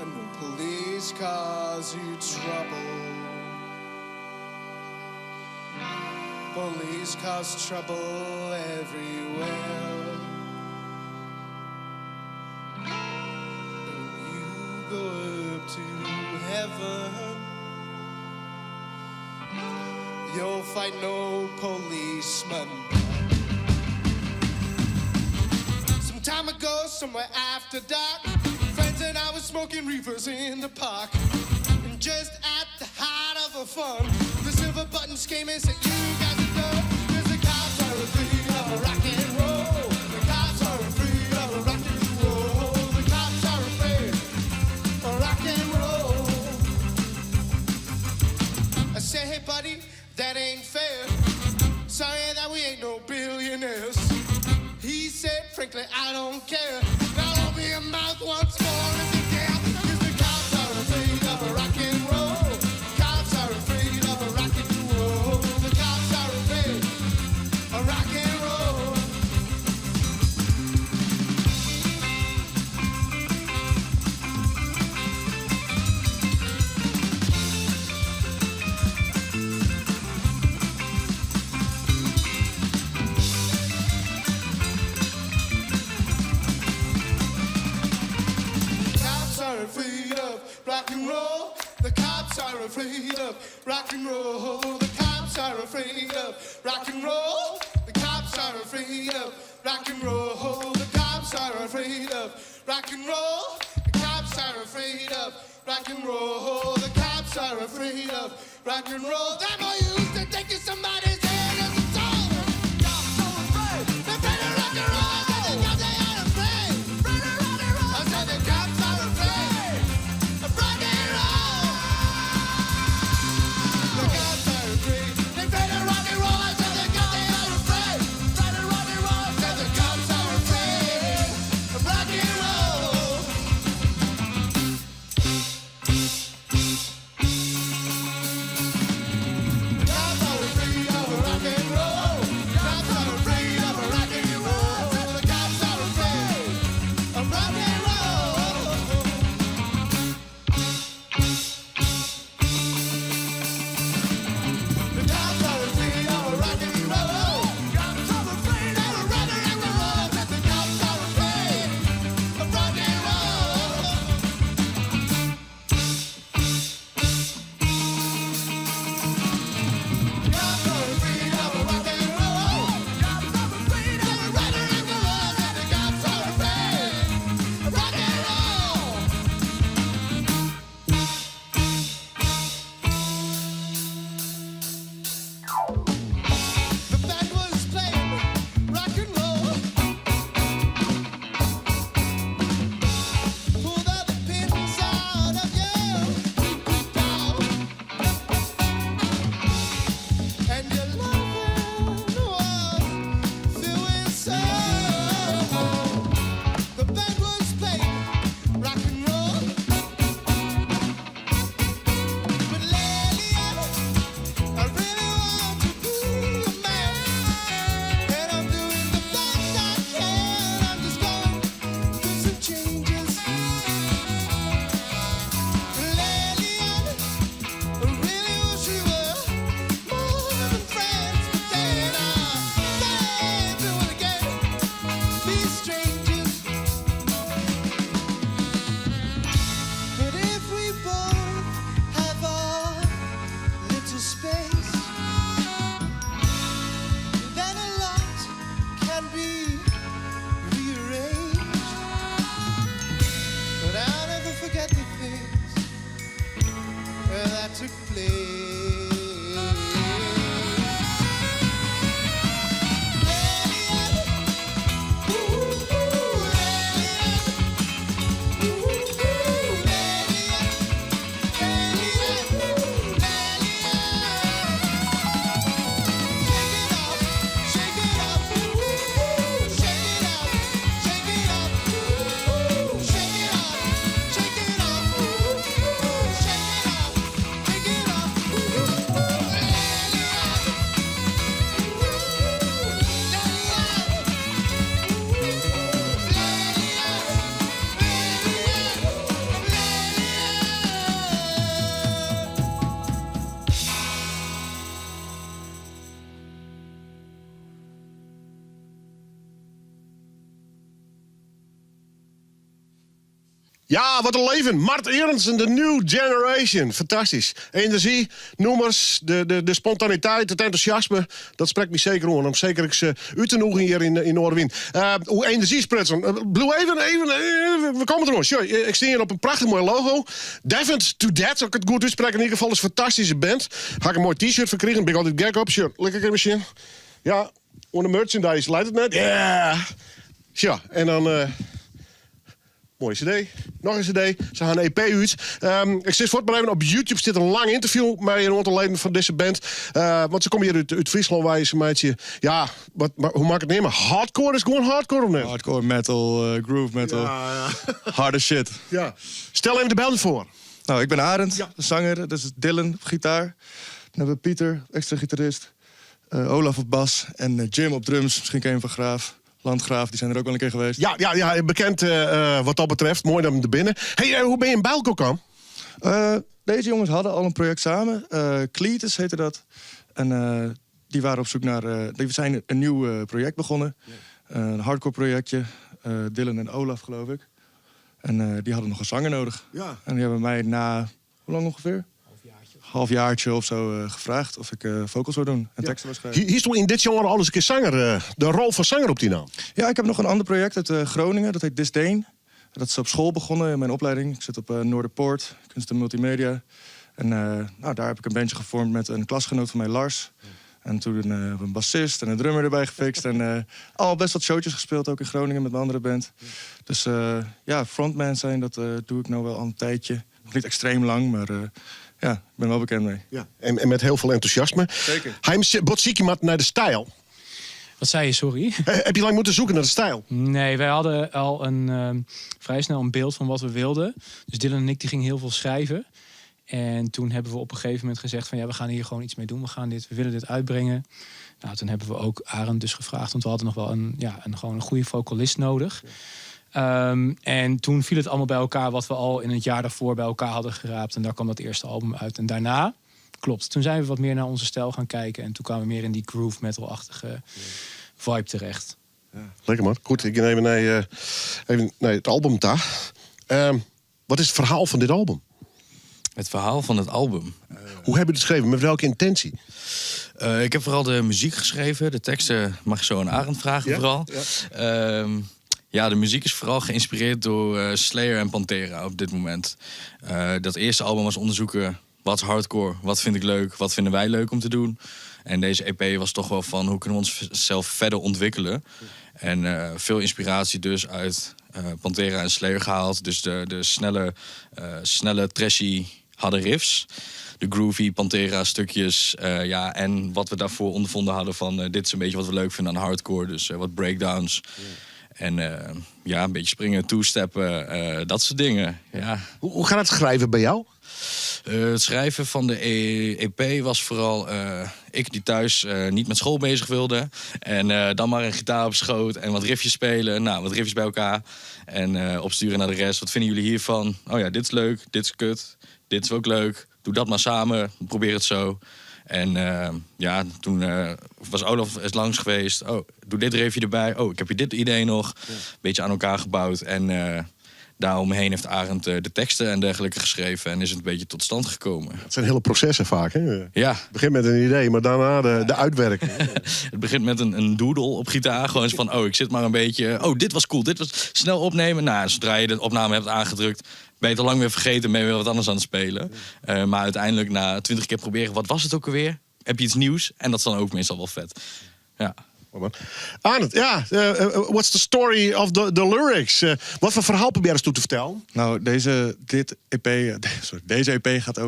And the police cause you trouble. Police cause trouble everywhere. And you go up to heaven, you'll find no policeman. Some time ago, somewhere after dark, friends and I were smoking reefers in the park. And just at the height of the fun, the silver buttons came and said, "You guys are done." There's a cop trying to clean up frankly, I don't care. Now open your mouth once more if you dare. 'Cause the cops are afraid of a rock and roll. Cops are afraid of a rock and roll. The cops are afraid of rock and roll. Cops are afraid of rock and roll. The cops are afraid of rock and roll. The cops are afraid of rock and roll. The cops are afraid of rock and roll. The cops are afraid of rock and roll. The cops are afraid of rock and roll. The cops are afraid of rock and roll. Them all used to taking somebody's head as a toll. Cops so afraid. They're afraid of rock and roll. I said the cops they are afraid. Afraid of rock and roll. I said the cops are afraid of rock and roll. The cops are afraid. They're afraid of rock and roll. I said the cops they are afraid. Afraid of rock and roll. I said the cops are afraid of rock and roll. Cops are afraid of rock and roll. Cops are afraid of rock and roll. The cops are afraid of rock and roll. The cops are afraid of rock and roll. Cops are afraid of rock and roll. The cops are afraid of rock and roll. Cops are afraid of rock and roll. Cops are afraid of rock and roll. The cops are afraid of rock and roll. The band was playing rock and roll. Pulled all the pins out of you, down, and your loving was filled with sorrow. The band was playing rock and roll, but lately I really want to be a man, and I'm doing the best I can. I'm just going through some changes. Lately I really wish we were more than friends, but then I can't do it again. Be strangers. But if we both have our little space, then a lot can be rearranged. But I'll never forget the things that took place. Ja, wat een leven. Mart Arendsen, de New Generation. Fantastisch. Energie, nummers, de spontaniteit, het enthousiasme. Dat spreekt me zeker aan. Om zeker ik ze uit te noegen hier in Noorderwien. Hoe energie sprutsen. Blue, even. We komen er nog. Sure, ik sta hier op een prachtig mooi logo. Devent to Dead, als ik het goed uitspreek. In ieder geval is een fantastische band. Ga ik een mooi t-shirt verkrijgen. Ben ik altijd gek op. Sure, lekker machine. Ja, onder merchandise. Leidt het net? Ja. Yeah. Ja, en dan... Mooie cd. Nog een cd. Ze gaan een EP uit. Ik zit voort maar even op YouTube zit een lang interview met een aantal leden van deze band. Want ze komen hier uit Friesland waar je een beetje... Ja, hoe maak ik het nemen? Hardcore is gewoon hardcore of niet? Hardcore metal, groove metal. Ja. Harde shit. Ja. Stel even de band voor. Nou, ik ben Arend, de zanger. Dat is Dylan op gitaar. Dan hebben we Pieter, extra gitarist. Olaf op bas. En Jim op drums. Misschien ken je hem van Graaf. Landgraaf, die zijn er ook wel een keer geweest. Ja, bekend wat dat betreft. Mooi dan er binnen. Hey, hoe ben je in Bijl gekomen? Deze jongens hadden al een project samen. Cletus heette dat. En die waren op zoek naar... die zijn een nieuw project begonnen. Een hardcore projectje. Dylan en Olaf, geloof ik. En die hadden nog een zanger nodig. Ja. En die hebben mij na... Hoe lang ongeveer? Halfjaartje of zo gevraagd of ik vocals zou doen en teksten zou schrijven. Hier stond in dit genre alles een keer zanger. De rol van zanger op die naam. Ja, ik heb nog een ander project uit Groningen. Dat heet Disdain. Dat is op school begonnen in mijn opleiding. Ik zit op Noorderpoort, kunst en multimedia. En daar heb ik een bandje gevormd met een klasgenoot van mij, Lars. En toen een bassist en een drummer erbij gefixt. En al best wat showtjes gespeeld, ook in Groningen met mijn andere band. Dus frontman zijn, dat doe ik nou wel al een tijdje. Nog niet extreem lang, maar... Ja, ik ben wel bekend mee. Ja. En met heel veel enthousiasme. Zeker. Wat zie je naar de stijl? Wat zei je, sorry? Heb je lang moeten zoeken naar de stijl? Nee, wij hadden al vrij snel een beeld van wat we wilden. Dus Dylan en ik die gingen heel veel schrijven. En toen hebben we op een gegeven moment gezegd van... ja, we gaan hier gewoon iets mee doen. We willen dit uitbrengen. Nou, toen hebben we ook Arend dus gevraagd. Want we hadden nog wel gewoon een goede vocalist nodig. Ja. En toen viel het allemaal bij elkaar wat we al in het jaar daarvoor bij elkaar hadden geraapt. En daar kwam dat eerste album uit. En daarna, klopt, toen zijn we wat meer naar onze stijl gaan kijken. En toen kwamen we meer in die groove metal-achtige vibe terecht. Ja. Lekker man. Goed, ik ga even naar het album daar. Wat is het verhaal van dit album? Het verhaal van het album? Hoe heb je het geschreven? Met welke intentie? Ik heb vooral de muziek geschreven. De teksten mag je zo aan Arend vragen vooral. Ja. Ja, de muziek is vooral geïnspireerd door Slayer en Pantera op dit moment. Dat eerste album was onderzoeken, wat is hardcore, wat vind ik leuk, wat vinden wij leuk om te doen. En deze EP was toch wel van, hoe kunnen we onszelf verder ontwikkelen. En veel inspiratie dus uit Pantera en Slayer gehaald. Dus de snelle trashy, harde riffs. De groovy Pantera stukjes. En wat we daarvoor ondervonden hadden van, dit is een beetje wat we leuk vinden aan hardcore. Dus wat breakdowns. En een beetje springen, two-steppen, dat soort dingen. Ja. Hoe gaat het schrijven bij jou? Het schrijven van de EP was vooral ik die thuis niet met school bezig wilde. En dan maar een gitaar op schoot en wat riffjes spelen. Nou, wat riffjes bij elkaar. En opsturen naar de rest. Wat vinden jullie hiervan? Oh ja, dit is leuk, dit is kut, dit is ook leuk. Doe dat maar samen, probeer het zo. En toen was Olaf eens langs geweest. Oh, doe dit riffje erbij. Oh, ik heb hier dit idee nog. Beetje aan elkaar gebouwd. En daaromheen heeft Arend de teksten en dergelijke geschreven. En is het een beetje tot stand gekomen. Het zijn hele processen vaak, hè? Ja. Het begint met een idee, maar daarna de uitwerking. Het begint met een doodle op gitaar. Gewoon eens van, ik zit maar een beetje... Oh, dit was cool, dit was snel opnemen. Nou, zodra je de opname hebt aangedrukt... ben je het al lang weer vergeten, ben je weer wat anders aan het spelen. Maar uiteindelijk na 20 keer proberen, wat was het ook alweer? Heb je iets nieuws? En dat is dan ook meestal wel vet. Ja. Arend, what's the story of the lyrics? Wat voor verhaal probeer je toe te vertellen? Nou, deze EP gaat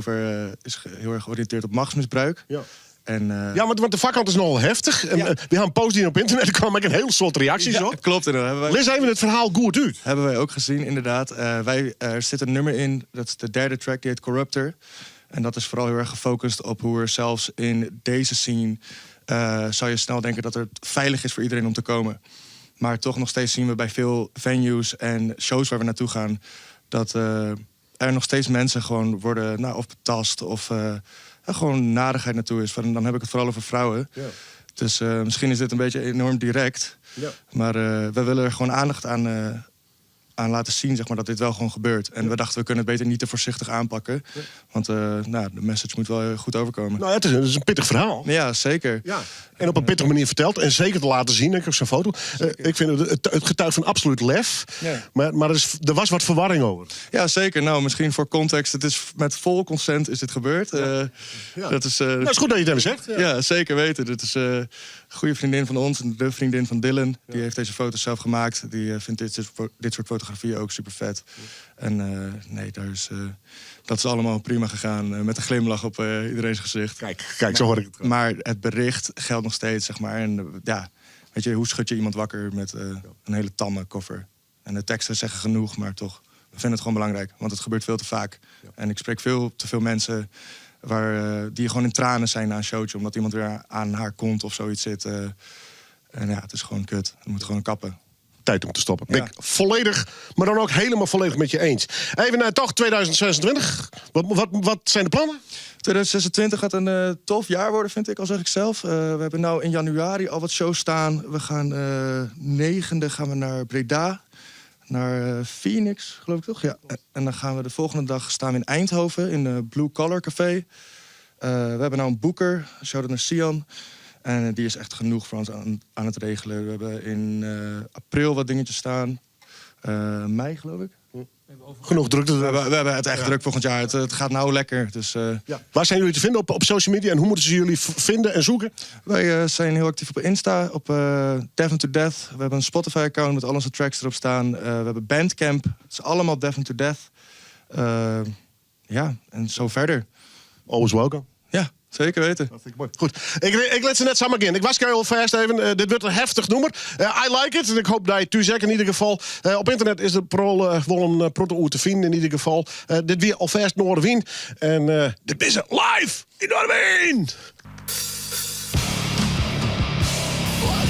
is heel erg georiënteerd op machtsmisbruik. Ja. En, want de vakkant is nogal heftig. We gaan posten op internet, er kwamen een hele soort reacties op. Klopt. Lees even het verhaal goed uit. Hebben wij ook gezien, inderdaad. Er zit een nummer in, dat is de derde track, die heet Corruptor. En dat is vooral heel erg gefocust op hoe er zelfs in deze scene... zou je snel denken dat het veilig is voor iedereen om te komen. Maar toch nog steeds zien we bij veel venues en shows waar we naartoe gaan... dat er nog steeds mensen gewoon worden of betast of gewoon nadigheid naartoe is. Dan heb ik het vooral over vrouwen. Ja. Dus misschien is dit een beetje enorm direct. Ja. Maar we willen er gewoon aandacht aan laten zien, zeg maar, dat dit wel gewoon gebeurt. En we dachten, we kunnen het beter niet te voorzichtig aanpakken. Ja. Want de message moet wel goed overkomen. Nou, het is een pittig verhaal. Ja, zeker. Ja. En op een pittige manier verteld. En zeker te laten zien. Ik heb zo'n foto. Ik vind het getuigt van absoluut lef. Ja. Maar er was wat verwarring over. Ja, zeker. Nou, misschien voor context. Het is met vol consent is dit gebeurd. Dat is goed dat je het even zegt. Ja, zeker weten. Dit is een goede vriendin van ons. De vriendin van Dylan. Die heeft deze foto's zelf gemaakt. Die vindt dit soort fotografie fotografie ook super vet. En nee, dat is allemaal prima gegaan. Met een glimlach op iedereen's gezicht. Kijk, zo hoor ik het. Maar het bericht geldt nog steeds, zeg maar. En ja, weet je, hoe schud je iemand wakker met een hele tamme koffer? En de teksten zeggen genoeg, maar toch, we vinden het gewoon belangrijk. Want het gebeurt veel te vaak. Ja. En ik spreek veel te veel mensen die gewoon in tranen zijn na een showtje, omdat iemand weer aan haar kont of zoiets zit. En ja, het is gewoon kut. We moeten gewoon kappen. Tijd om te stoppen. Ben ik volledig, maar dan ook helemaal volledig met je eens. Even naar toch 2026. Wat zijn de plannen? 2026 gaat een tof jaar worden, vind ik, al zeg ik zelf. We hebben nou in januari al wat shows staan. We gaan 9e gaan we naar Breda. Naar Phoenix, geloof ik toch? Ja. En dan gaan we de volgende dag staan we in Eindhoven in Blue Collar Café. We hebben nou een boeker, shout-out naar Sian. En die is echt genoeg voor ons aan het regelen. We hebben in april wat dingetjes staan. Mei, geloof ik. Genoeg drukte. We hebben het echt druk volgend jaar. Het gaat nou lekker. Dus, Waar zijn jullie te vinden op social media? En hoe moeten ze jullie vinden en zoeken? Wij zijn heel actief op Insta, op Devin to Death. We hebben een Spotify-account met al onze tracks erop staan. We hebben Bandcamp. Het is allemaal Devin to Death. Ja, en zo verder. Always welcome. Ja, zeker weten. Dat vind ik mooi. Goed. Ik let ze net samen in. Ik was heel vast even. Dit wordt een heftig nummer. I like it. En ik hoop dat je het zegt in ieder geval. Op internet is de wel een proto te vinden in ieder geval. Dit weer alvast Noorderwien. En dit is live in Noorderwien. Why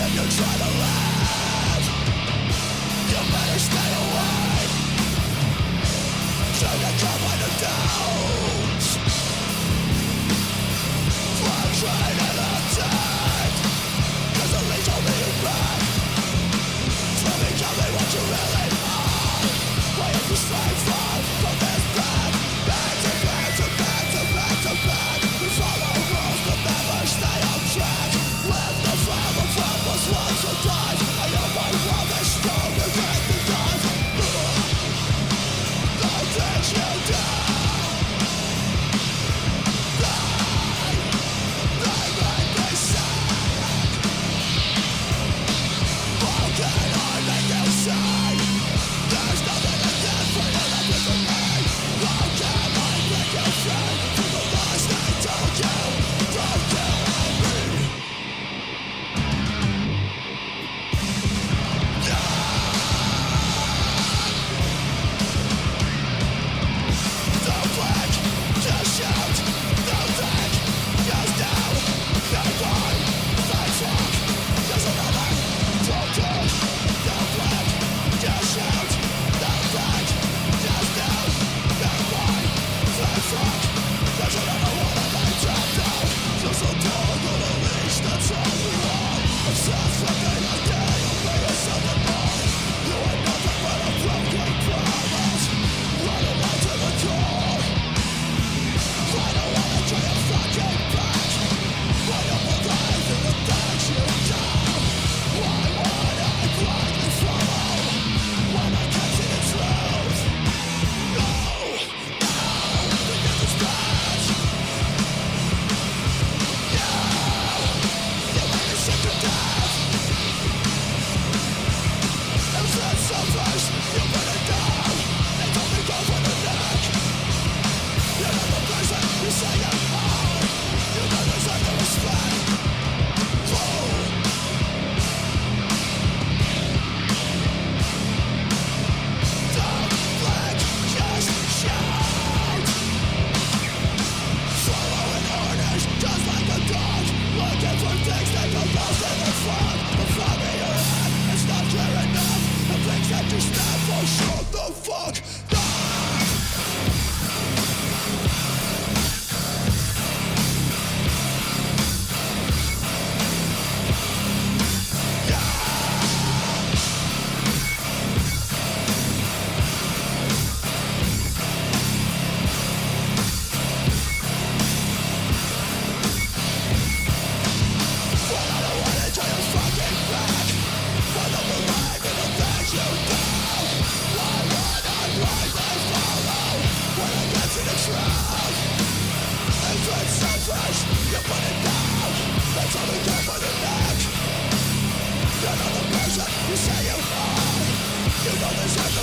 Missing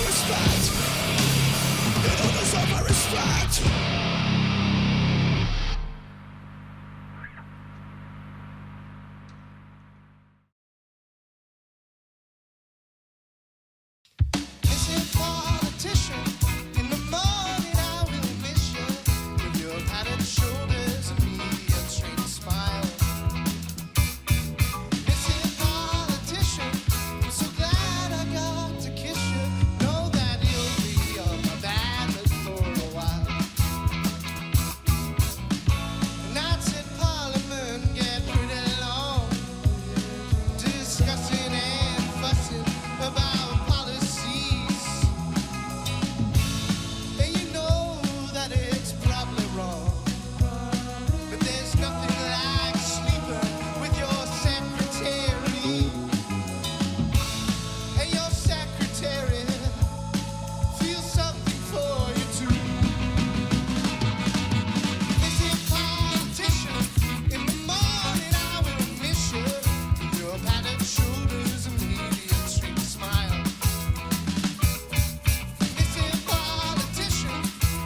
politician, in the morning I will miss you with your padded shoulders and medium straight smile. Missing politician, I'm so glad I got to kiss you. Know that you'll be on my ballot for a while. Nights in Parliament get pretty long, discussing and fussing about policies. And you know that it's probably wrong, but there's nothing like sleeping with your secretary. And your secretary feels something for you too. Missing politician, in the morning I will miss you with your padded shoulders and medium straight smile. Missing politician,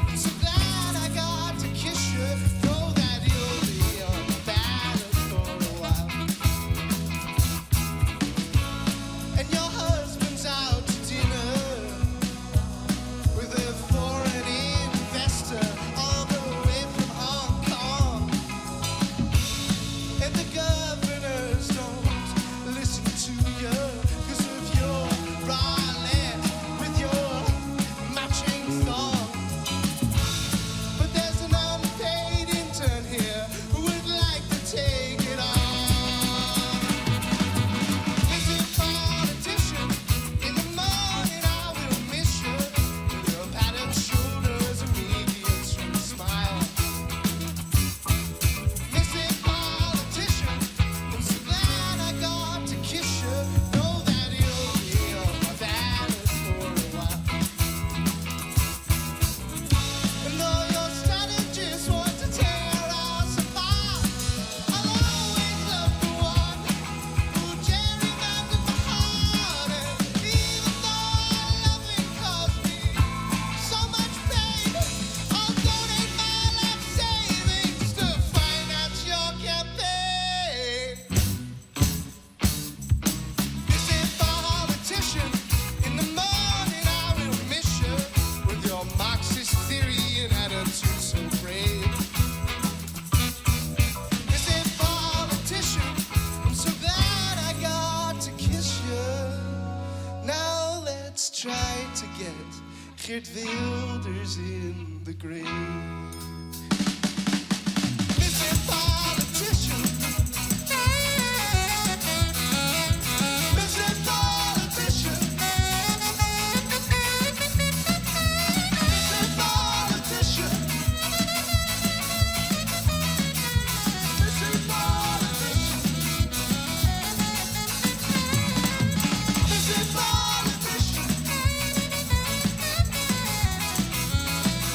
I'm so glad I got to kiss you. Know that you'll be on the ballot for a while. And your husband's out to dinner with a foreign investor all the way from Hong Kong. And the governors don't listen to you 'cause of your bralette with your matching thong. But there's an unpaid intern here who would like to take it on. Missing politician, in the morning I will miss you with your padded shoulders and medium straight smile. Missing politician, I'm so glad I got to kiss you. Know that you'll be on my ballot for a while. And though your strategists want to tear us apart, I'll always love the one who gerrymandered my heart. And even though our loving caused me so much pain, I'll donate my life savings to finance your campaign. Missing politician, in the morning I will miss you with your Marxist theory and attitude so brave. Missing politician, I'm so glad I got to kiss you. Now let's try to get Geert Wilders in the grave. Missing politician. Missing politician. Missing politician. Missing politician. Missing politician.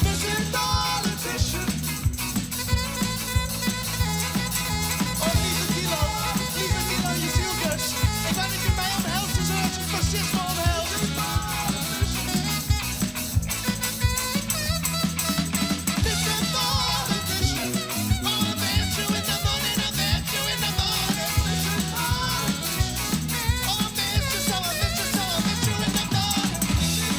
Missing politician. Oh, lieve Dilo, je zieltjes. Ik ben niet bij om helft te zorgen, fascisme omhelzen. Missing politician. Oh, I met you in the morning, I met you in the morning. Missing politician. Oh, I miss you so, I miss you so, I miss you in the morning. Missing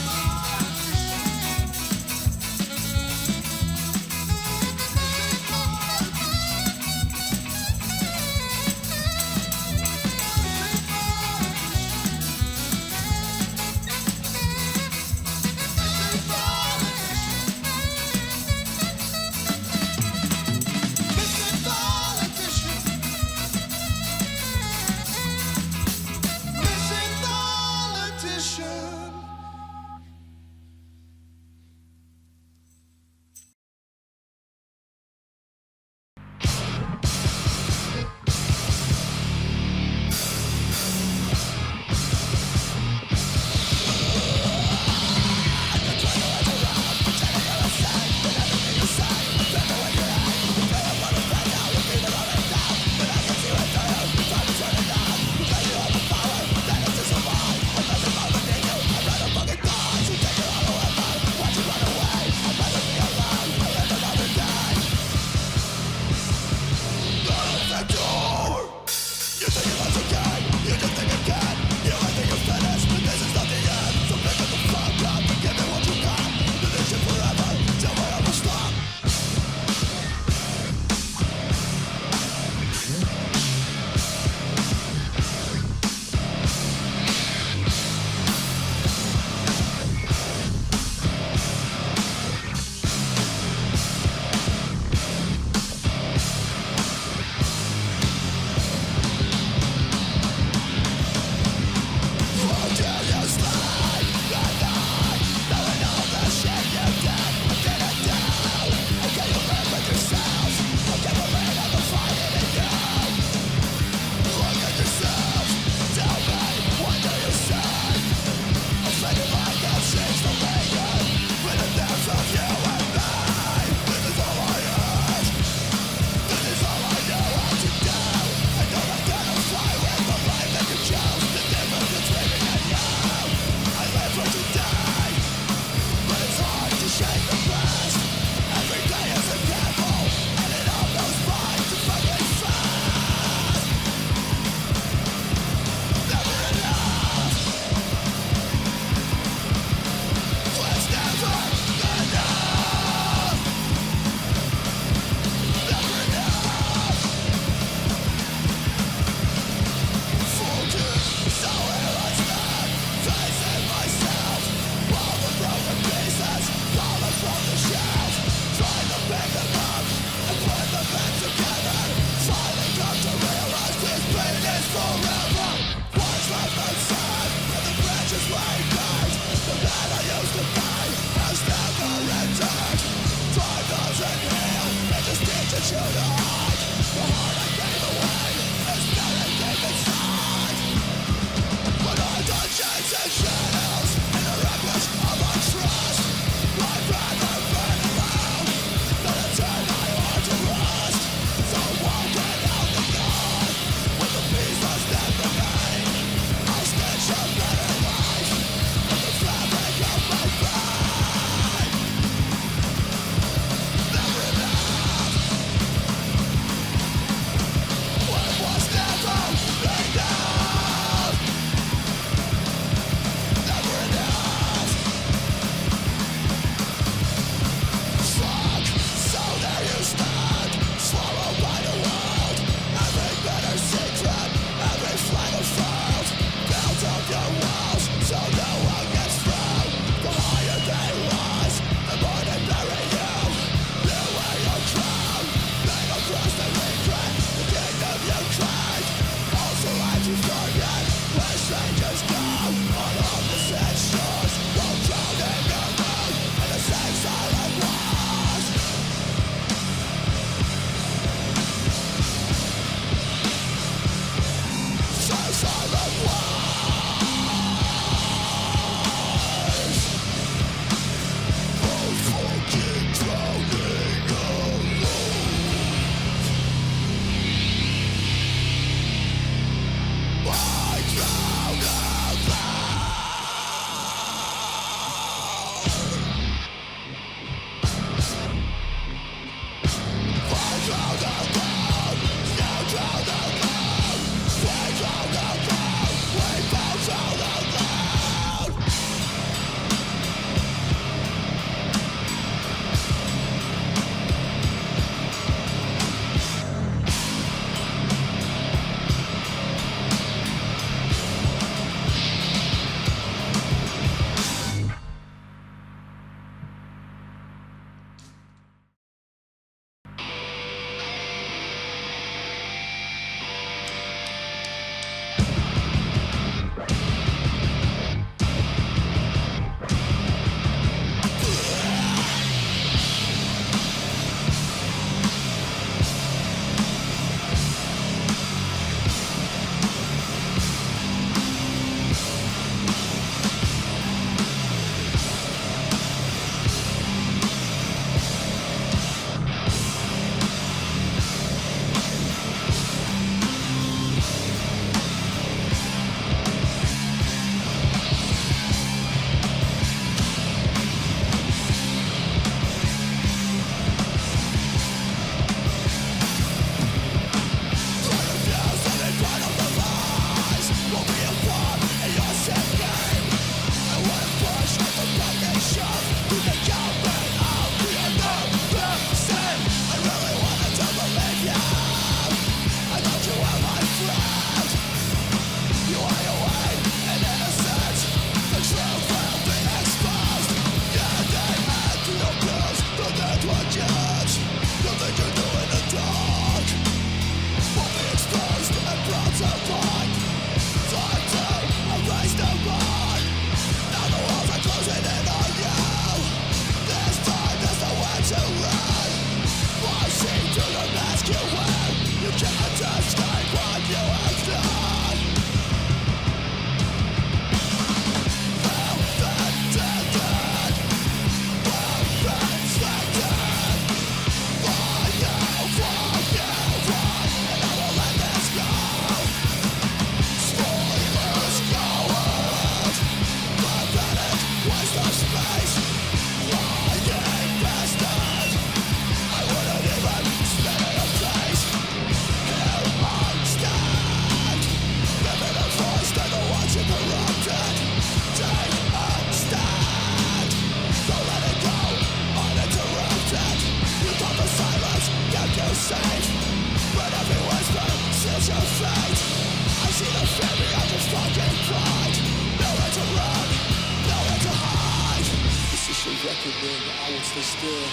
reckoning, I will stay still.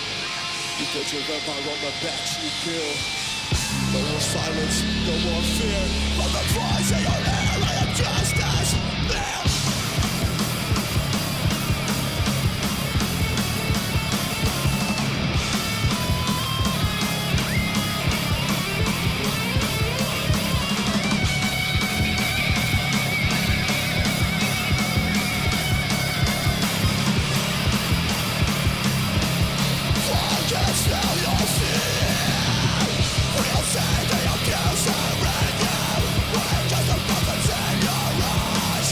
Because your vampire on my back, you kill. No more silence, no more fear. From the voice in your ear, I am just as near. Just the buttons in your eyes.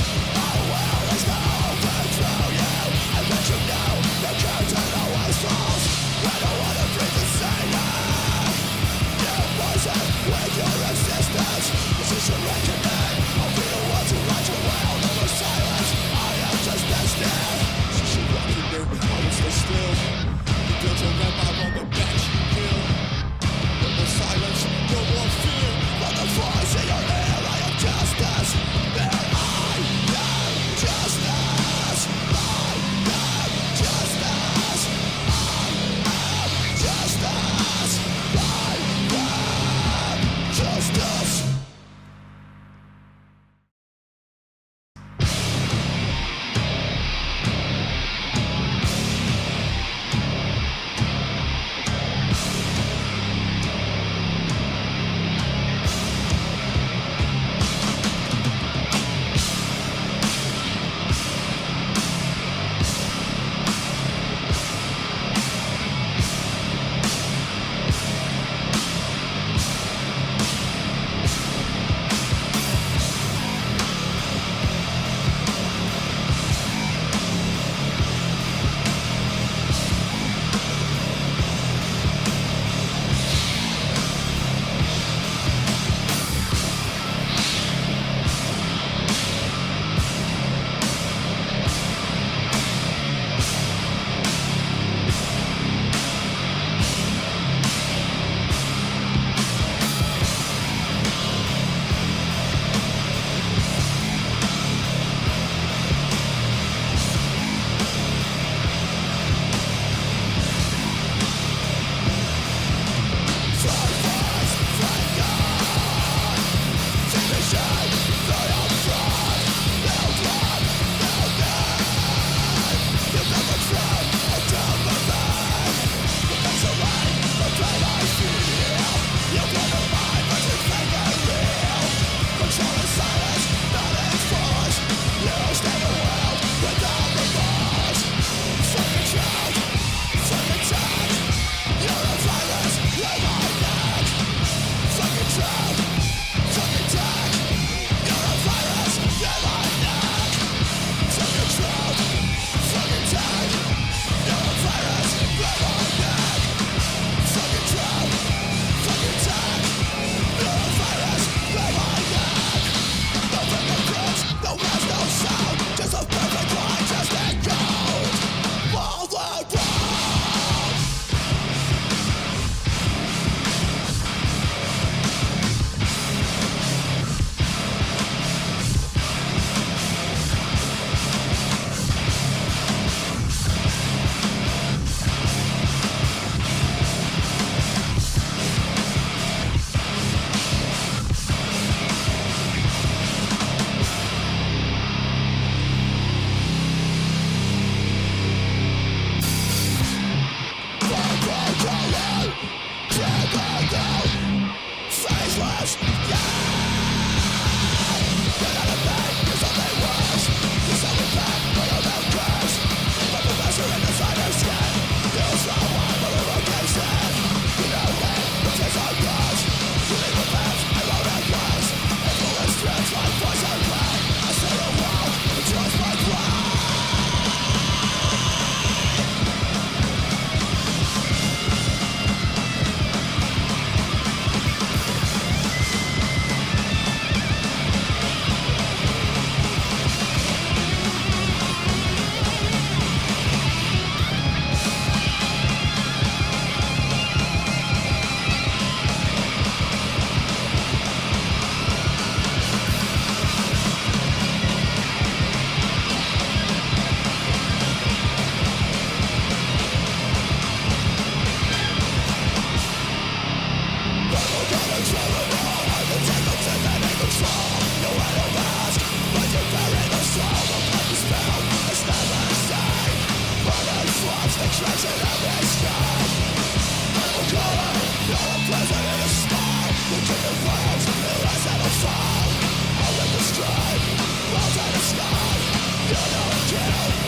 kill